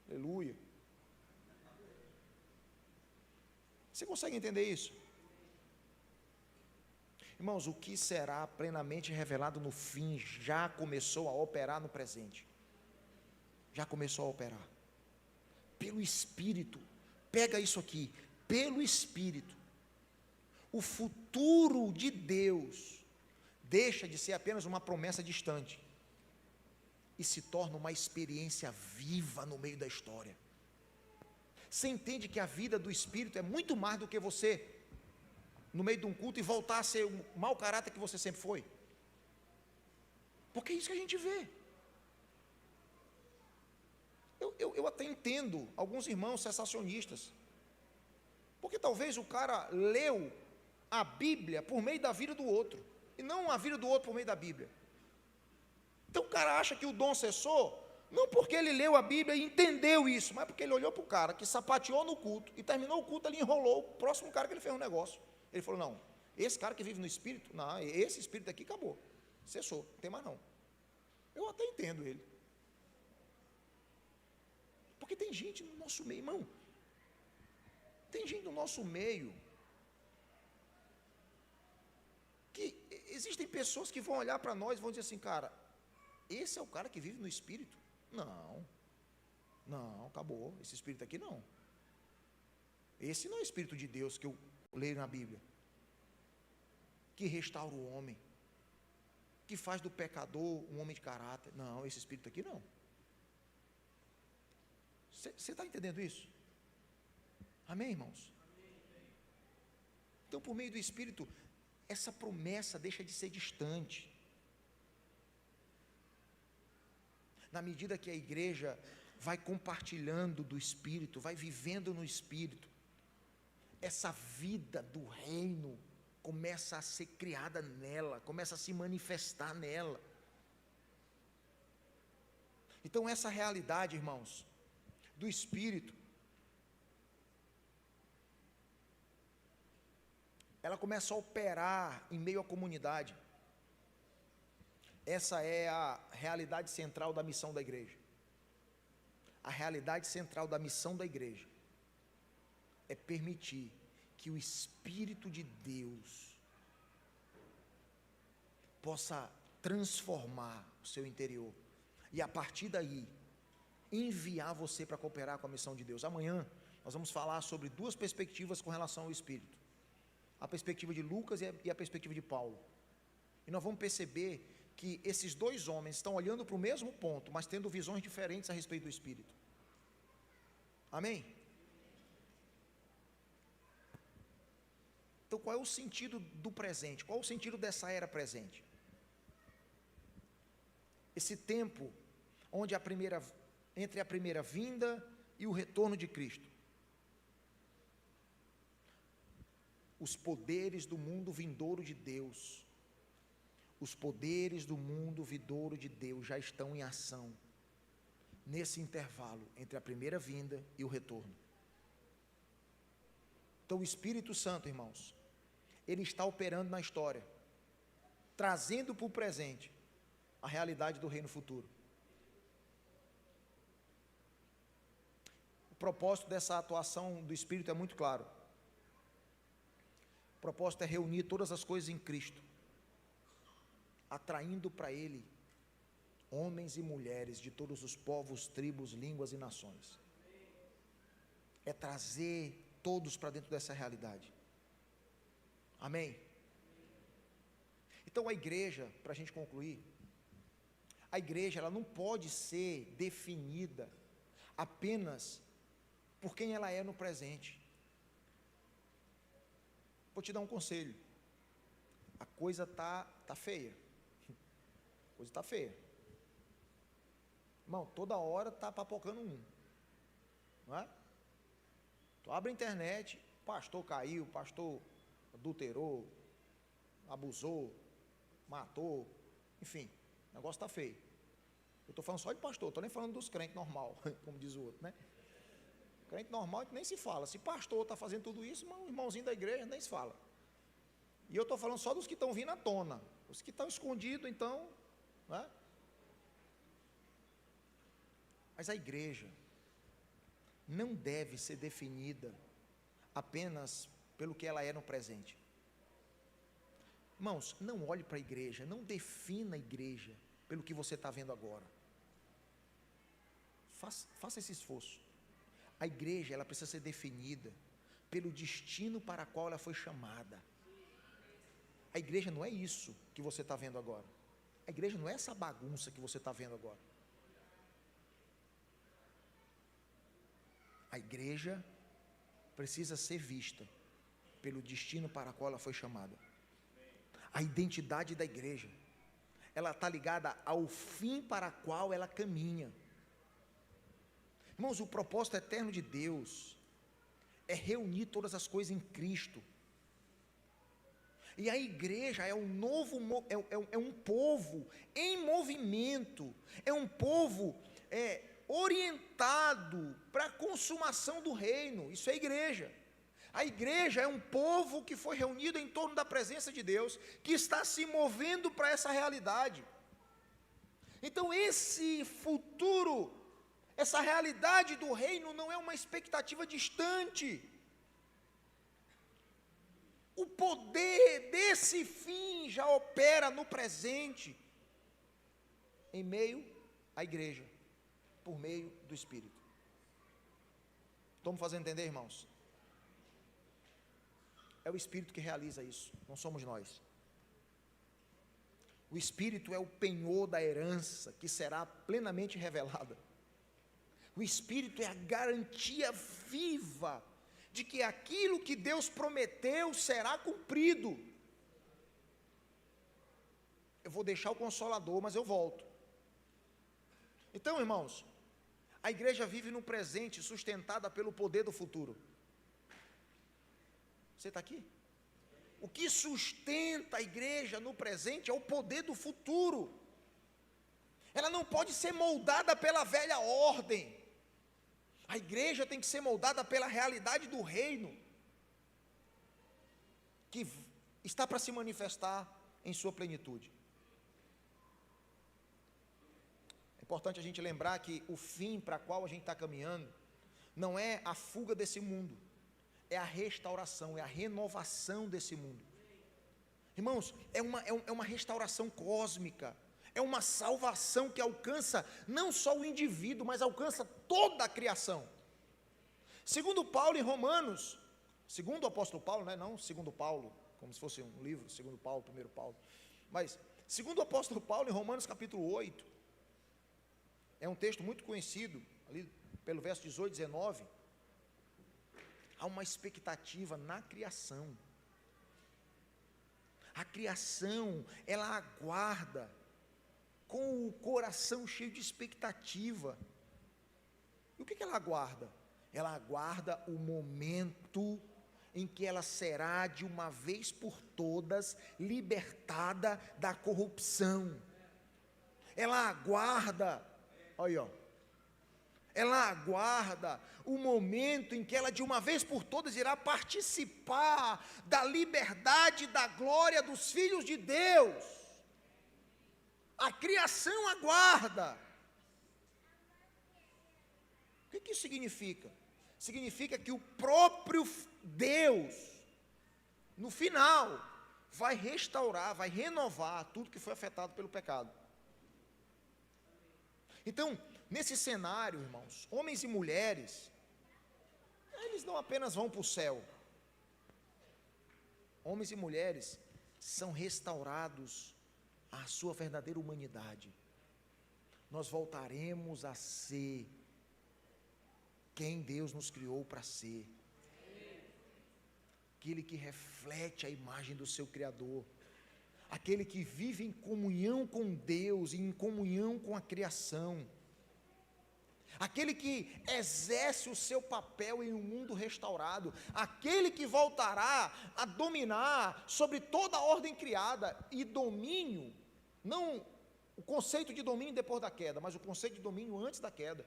Aleluia. Você consegue entender isso? Irmãos, o que será plenamente revelado no fim já começou a operar no presente. já começou a operar. Pelo Espírito, pega isso aqui, pelo Espírito, o futuro de Deus deixa de ser apenas uma promessa distante e se torna uma experiência viva no meio da história. Você entende que a vida do Espírito é muito mais do que você, no meio de um culto, e voltar a ser o mau caráter que você sempre foi? Porque é isso que a gente vê. Eu até entendo alguns irmãos cessacionistas, porque talvez o cara leu a Bíblia por meio da vida do outro, e não a vida do outro por meio da Bíblia. Então o cara acha que o dom cessou, não porque ele leu a Bíblia e entendeu isso, mas porque ele olhou para o cara que sapateou no culto, e terminou o culto, ele enrolou o próximo cara que ele fez um negócio. Ele falou, não, esse cara que vive no Espírito, não, esse Espírito aqui acabou, cessou, não tem mais não. Eu até entendo ele. Porque tem gente no nosso meio, irmão, tem gente no nosso meio, que existem pessoas que vão olhar para nós e vão dizer assim, cara, esse é o cara que vive no Espírito? Não, acabou, esse Espírito aqui não. Esse não é o Espírito de Deus que eu leio na Bíblia, que restaura o homem, que faz do pecador um homem de caráter. Não, esse Espírito aqui não. Você está entendendo isso? Amém, irmãos? Então, por meio do Espírito, essa promessa deixa de ser distante. Na medida que a igreja vai compartilhando do Espírito, vai vivendo no Espírito, essa vida do reino começa a ser criada nela, começa a se manifestar nela. Então essa realidade, irmãos, do Espírito, ela começa a operar em meio à comunidade. Essa é a realidade central da missão da igreja. A realidade central da missão da igreja é permitir que o Espírito de Deus possa transformar o seu interior e a partir daí enviar você para cooperar com a missão de Deus. Amanhã nós vamos falar sobre duas perspectivas com relação ao Espírito, a perspectiva de Lucas e a perspectiva de Paulo, e nós vamos perceber que esses dois homens estão olhando para o mesmo ponto, mas tendo visões diferentes a respeito do Espírito. Amém? Então qual é o sentido do presente? Qual é o sentido dessa era presente? Esse tempo onde entre a primeira vinda e o retorno de Cristo. Os poderes do mundo vindouro de Deus, os poderes do mundo vindouro de Deus já estão em ação, nesse intervalo entre a primeira vinda e o retorno. Então o Espírito Santo, irmãos, ele está operando na história, trazendo para o presente a realidade do reino futuro. O propósito dessa atuação do Espírito é muito claro. O propósito é reunir todas as coisas em Cristo, atraindo para Ele homens e mulheres de todos os povos, tribos, línguas e nações. É trazer todos para dentro dessa realidade. Amém? Então a igreja, para a gente concluir, a igreja ela não pode ser definida apenas por quem ela é no presente. Vou te dar um conselho. A coisa tá feia. A coisa está feia. Irmão, toda hora está papocando um. Não é? Tu abre a internet, pastor caiu, pastor adulterou, abusou, matou, enfim, o negócio está feio. Eu estou falando só de pastor, estou nem falando dos crentes normal, como diz o outro, né? Crente normal nem se fala. Se pastor está fazendo tudo isso, o irmãozinho da igreja nem se fala. E eu estou falando só dos que estão vindo à tona. Os que estão escondidos, então, né? Mas a igreja não deve ser definida apenas pelo que ela é no presente. Irmãos, não olhe para a igreja, não defina a igreja pelo que você está vendo agora. Faça esse esforço. A igreja, ela precisa ser definida pelo destino para qual ela foi chamada. A igreja não é isso que você está vendo agora. A igreja não é essa bagunça que você está vendo agora. A igreja precisa ser vista pelo destino para qual ela foi chamada. A identidade da igreja, ela está ligada ao fim para qual ela caminha. Irmãos, o propósito eterno de Deus é reunir todas as coisas em Cristo. E a igreja é um povo em movimento, é um povo orientado para a consumação do reino. Isso é igreja. A igreja é um povo que foi reunido em torno da presença de Deus, que está se movendo para essa realidade. Então esse futuro, essa realidade do reino não é uma expectativa distante. O poder desse fim já opera no presente, em meio à igreja, por meio do Espírito. Estão me fazendo entender, irmãos? É o Espírito que realiza isso, não somos nós. O Espírito é o penhor da herança que será plenamente revelada. O Espírito é a garantia viva de que aquilo que Deus prometeu será cumprido. Eu vou deixar o Consolador, mas eu volto. Então, irmãos, a igreja vive no presente, sustentada pelo poder do futuro. Você está aqui? O que sustenta a igreja no presente é o poder do futuro. Ela não pode ser moldada pela velha ordem. A igreja tem que ser moldada pela realidade do reino, que está para se manifestar em sua plenitude. É importante a gente lembrar que o fim para qual a gente está caminhando não é a fuga desse mundo, é a restauração, é a renovação desse mundo. Irmãos, é uma restauração cósmica, é uma salvação que alcança não só o indivíduo, mas alcança toda a criação. Segundo Paulo em Romanos, segundo o apóstolo Paulo, não segundo Paulo, como se fosse um livro, segundo Paulo, primeiro Paulo, mas segundo o apóstolo Paulo em Romanos capítulo 8, é um texto muito conhecido, ali pelo verso 18 e 19, há uma expectativa na criação. A criação, ela aguarda com o coração cheio de expectativa. E o que ela aguarda? Ela aguarda o momento em que ela será de uma vez por todas libertada da corrupção. Ela aguarda, olha, ela aguarda o momento em que ela de uma vez por todas irá participar da liberdade, da glória dos filhos de Deus. A criação aguarda. O que isso significa? Significa que o próprio Deus, no final, vai restaurar, vai renovar tudo que foi afetado pelo pecado. Então, nesse cenário, irmãos, homens e mulheres, eles não apenas vão para o céu. Homens e mulheres são restaurados à sua verdadeira humanidade. Nós voltaremos a ser quem Deus nos criou para ser. Aquele que reflete a imagem do seu Criador. Aquele que vive em comunhão com Deus e em comunhão com a criação. Aquele que exerce o seu papel em um mundo restaurado, aquele que voltará a dominar sobre toda a ordem criada. E domínio, não o conceito de domínio depois da queda, mas o conceito de domínio antes da queda.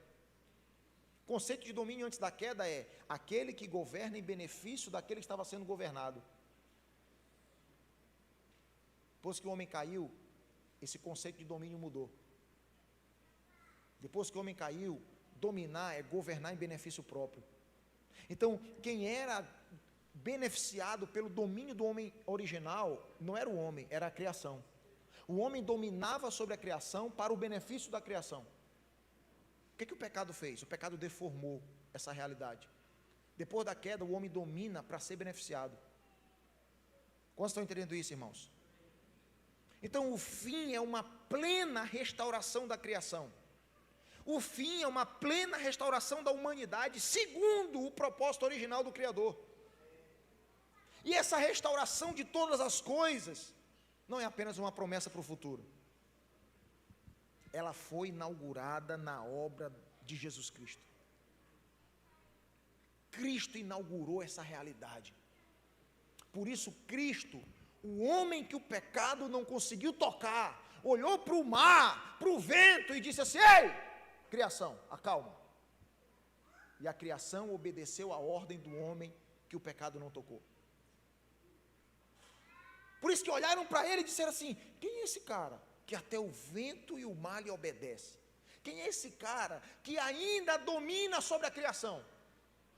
O conceito de domínio antes da queda é aquele que governa em benefício daquele que estava sendo governado. Depois que o homem caiu, esse conceito de domínio mudou. Depois que o homem caiu, dominar é governar em benefício próprio. Então, quem era beneficiado pelo domínio do homem original, não era o homem, era a criação. O homem dominava sobre a criação para o benefício da criação. O que o pecado fez? O pecado deformou essa realidade. Depois da queda, o homem domina para ser beneficiado. Quantos estão entendendo isso, irmãos? Então, o fim é uma plena restauração da criação. O fim é uma plena restauração da humanidade, segundo o propósito original do Criador. E essa restauração de todas as coisas não é apenas uma promessa para o futuro. Ela foi inaugurada na obra de Jesus Cristo. Cristo inaugurou essa realidade. Por isso Cristo, o homem que o pecado não conseguiu tocar, olhou para o mar, para o vento e disse assim: ei, criação, acalma. E a criação obedeceu à ordem do homem que o pecado não tocou. Por isso que olharam para ele e disseram assim: quem é esse cara que até o vento e o mar lhe obedecem? Quem é esse cara que ainda domina sobre a criação?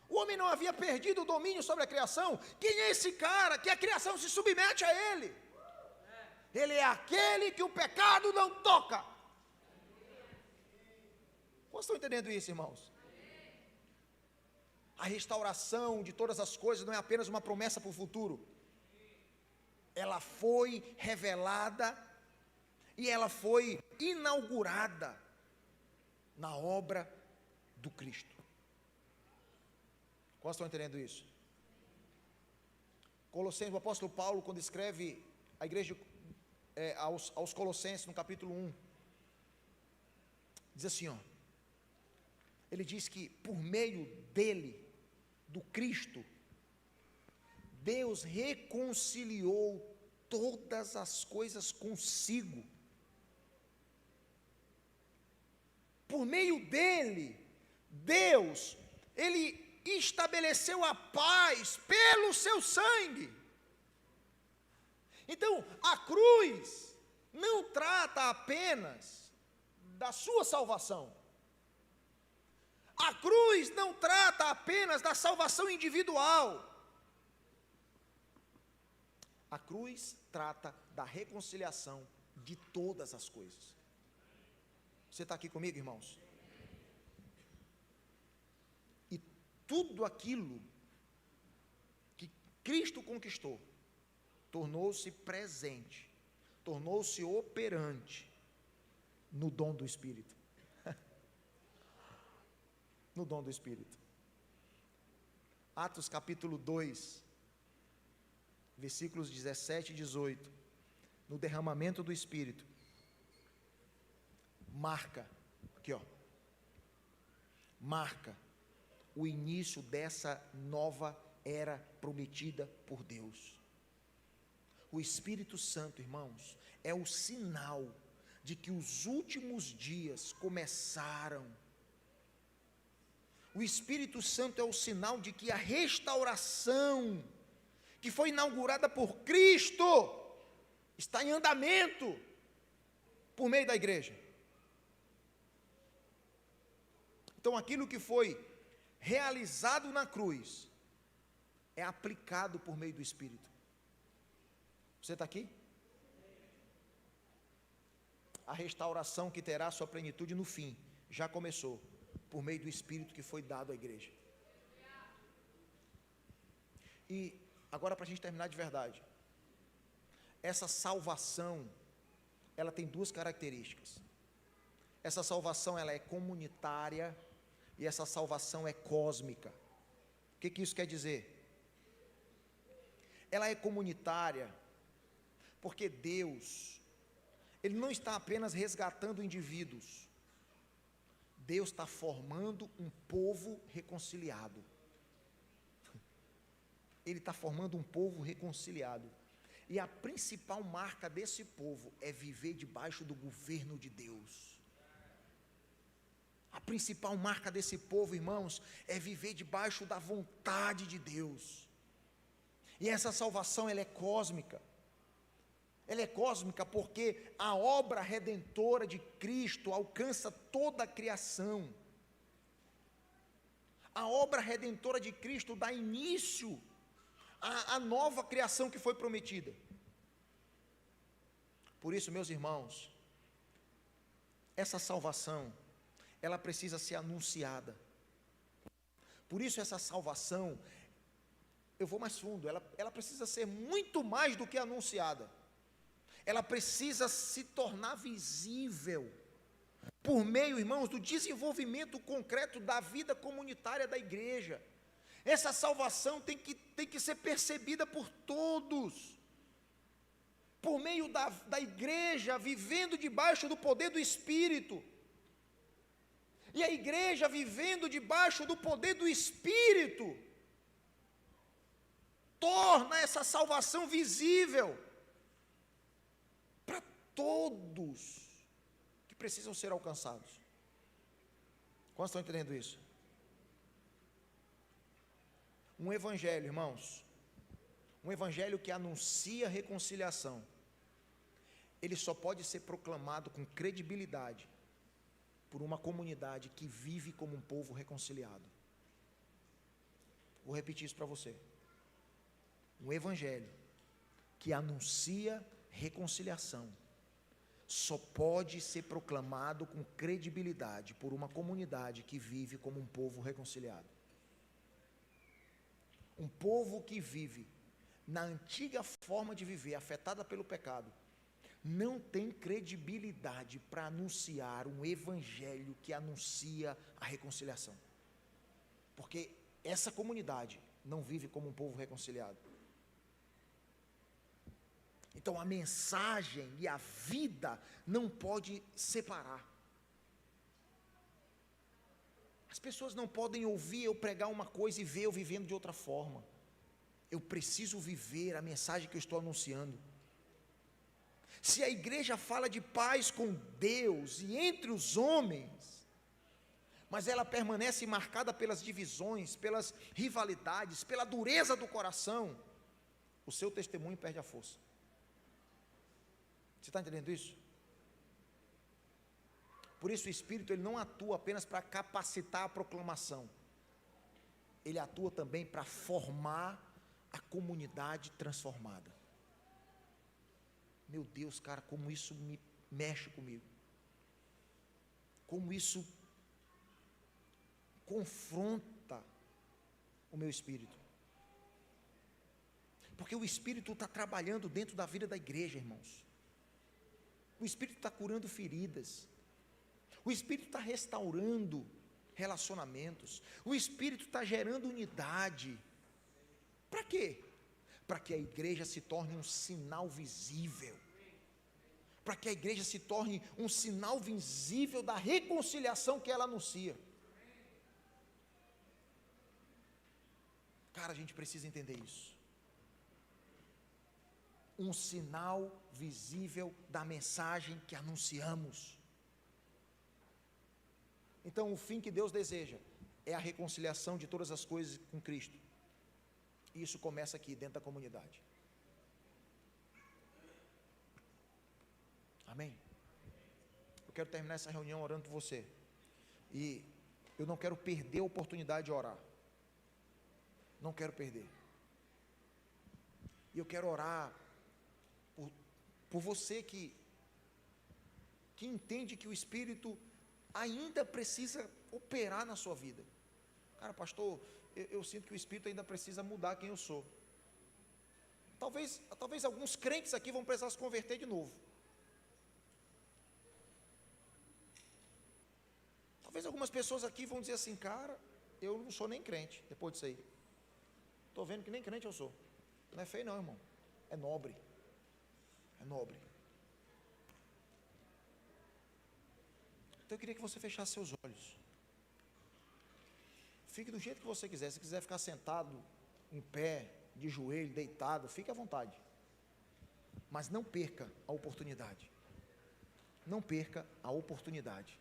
O homem não havia perdido o domínio sobre a criação. Quem é esse cara que a criação se submete a ele? Ele é aquele que o pecado não toca. Vocês estão entendendo isso, irmãos? A restauração de todas as coisas não é apenas uma promessa para o futuro. Ela foi revelada e ela foi inaugurada na obra do Cristo. Quantos estão entendendo isso? Colossenses, o apóstolo Paulo, quando escreve a igreja aos Colossenses, no capítulo 1, diz assim, ele diz que por meio dele, do Cristo, Deus reconciliou todas as coisas consigo. Por meio dele, Deus, ele estabeleceu a paz pelo seu sangue. Então, a cruz não trata apenas da sua salvação. A cruz não trata apenas da salvação individual. A cruz trata da reconciliação de todas as coisas. Você está aqui comigo, irmãos? E tudo aquilo que Cristo conquistou, tornou-se presente, tornou-se operante no dom do Espírito. No dom do Espírito. Atos capítulo 2, versículos 17 e 18, no derramamento do Espírito, marca o início dessa nova era prometida por Deus. O Espírito Santo, irmãos, é o sinal de que os últimos dias começaram. O Espírito Santo é o sinal de que a restauração que foi inaugurada por Cristo está em andamento por meio da igreja. Então, aquilo que foi realizado na cruz é aplicado por meio do Espírito. Você está aqui? A restauração que terá sua plenitude no fim já começou por meio do Espírito que foi dado à igreja. E agora, para a gente terminar de verdade, essa salvação, ela tem duas características. Essa salvação, ela é comunitária e essa salvação é cósmica. O que isso quer dizer? Ela é comunitária porque Deus, Ele não está apenas resgatando indivíduos, Deus está formando um povo reconciliado. Ele está formando um povo reconciliado. E a principal marca desse povo é viver debaixo do governo de Deus. A principal marca desse povo, irmãos, é viver debaixo da vontade de Deus. E essa salvação, ela é cósmica. Ela é cósmica porque a obra redentora de Cristo alcança toda a criação. A obra redentora de Cristo dá início à nova criação que foi prometida. Por isso, meus irmãos, essa salvação, ela precisa ser anunciada. Por isso essa salvação, eu vou mais fundo, ela precisa ser muito mais do que anunciada. Ela precisa se tornar visível, por meio, irmãos, do desenvolvimento concreto da vida comunitária da igreja. Essa salvação tem que ser percebida por todos, por meio da igreja, vivendo debaixo do poder do Espírito. E a igreja vivendo debaixo do poder do Espírito, torna essa salvação visível para todos que precisam ser alcançados. Quantos estão entendendo isso? Um evangelho, irmãos, um evangelho que anuncia reconciliação, ele só pode ser proclamado com credibilidade por uma comunidade que vive como um povo reconciliado. Vou repetir isso para você. Um evangelho que anuncia reconciliação só pode ser proclamado com credibilidade por uma comunidade que vive como um povo reconciliado. Um povo que vive na antiga forma de viver, afetada pelo pecado, não tem credibilidade para anunciar um evangelho que anuncia a reconciliação, porque essa comunidade não vive como um povo reconciliado. Então a mensagem e a vida não pode separar. As pessoas não podem ouvir eu pregar uma coisa e ver eu vivendo de outra forma. Eu preciso viver a mensagem que eu estou anunciando. Se a igreja fala de paz com Deus e entre os homens, mas ela permanece marcada pelas divisões, pelas rivalidades, pela dureza do coração, o seu testemunho perde a força. Você está entendendo isso? Por isso o Espírito ele não atua apenas para capacitar a proclamação, ele atua também para formar a comunidade transformada. Meu Deus, cara, como isso me mexe comigo, como isso confronta o meu espírito, porque o Espírito está trabalhando dentro da vida da igreja, irmãos. O Espírito está curando feridas, o Espírito está restaurando relacionamentos, o Espírito está gerando unidade. Para quê? Para que a igreja se torne um sinal visível, para que a igreja se torne um sinal visível da reconciliação que ela anuncia. Cara, a gente precisa entender isso. Um sinal visível da mensagem que anunciamos. Então, o fim que Deus deseja é a reconciliação de todas as coisas com Cristo. E isso começa aqui, dentro da comunidade. Amém? Eu quero terminar essa reunião orando por você. E eu não quero perder a oportunidade de orar. Não quero perder. E eu quero orar por você que entende que o Espírito ainda precisa operar na sua vida. Cara, pastor, eu sinto que o Espírito ainda precisa mudar quem eu sou. Talvez alguns crentes aqui vão precisar se converter de novo. Talvez algumas pessoas aqui vão dizer assim, cara, eu não sou nem crente depois disso aí. Estou vendo que nem crente eu sou. Não é feio não, irmão. É nobre. É nobre. Então eu queria que você fechasse seus olhos. Fique do jeito que você quiser. Se quiser ficar sentado, em pé, de joelho, deitado, fique à vontade. Mas não perca a oportunidade. Não perca a oportunidade.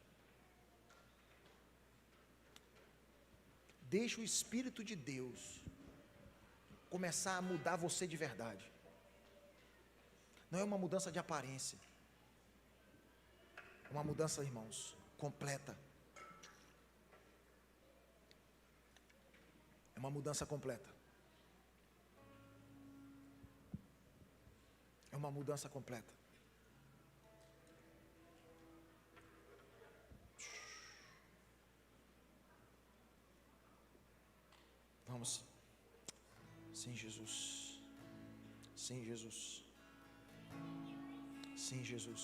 Deixe o Espírito de Deus começar a mudar você de verdade. Não é uma mudança de aparência. É uma mudança, irmãos, completa. É uma mudança completa. É uma mudança completa. Vamos. Sim, Jesus. Sim, Jesus. Sim, Jesus.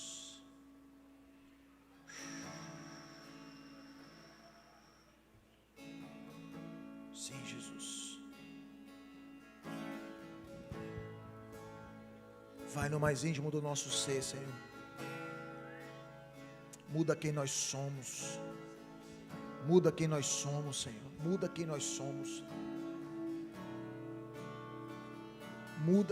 Sim, Jesus. Vai no mais íntimo do nosso ser, Senhor. Muda quem nós somos. Muda quem nós somos, Senhor. Muda quem nós somos. Muda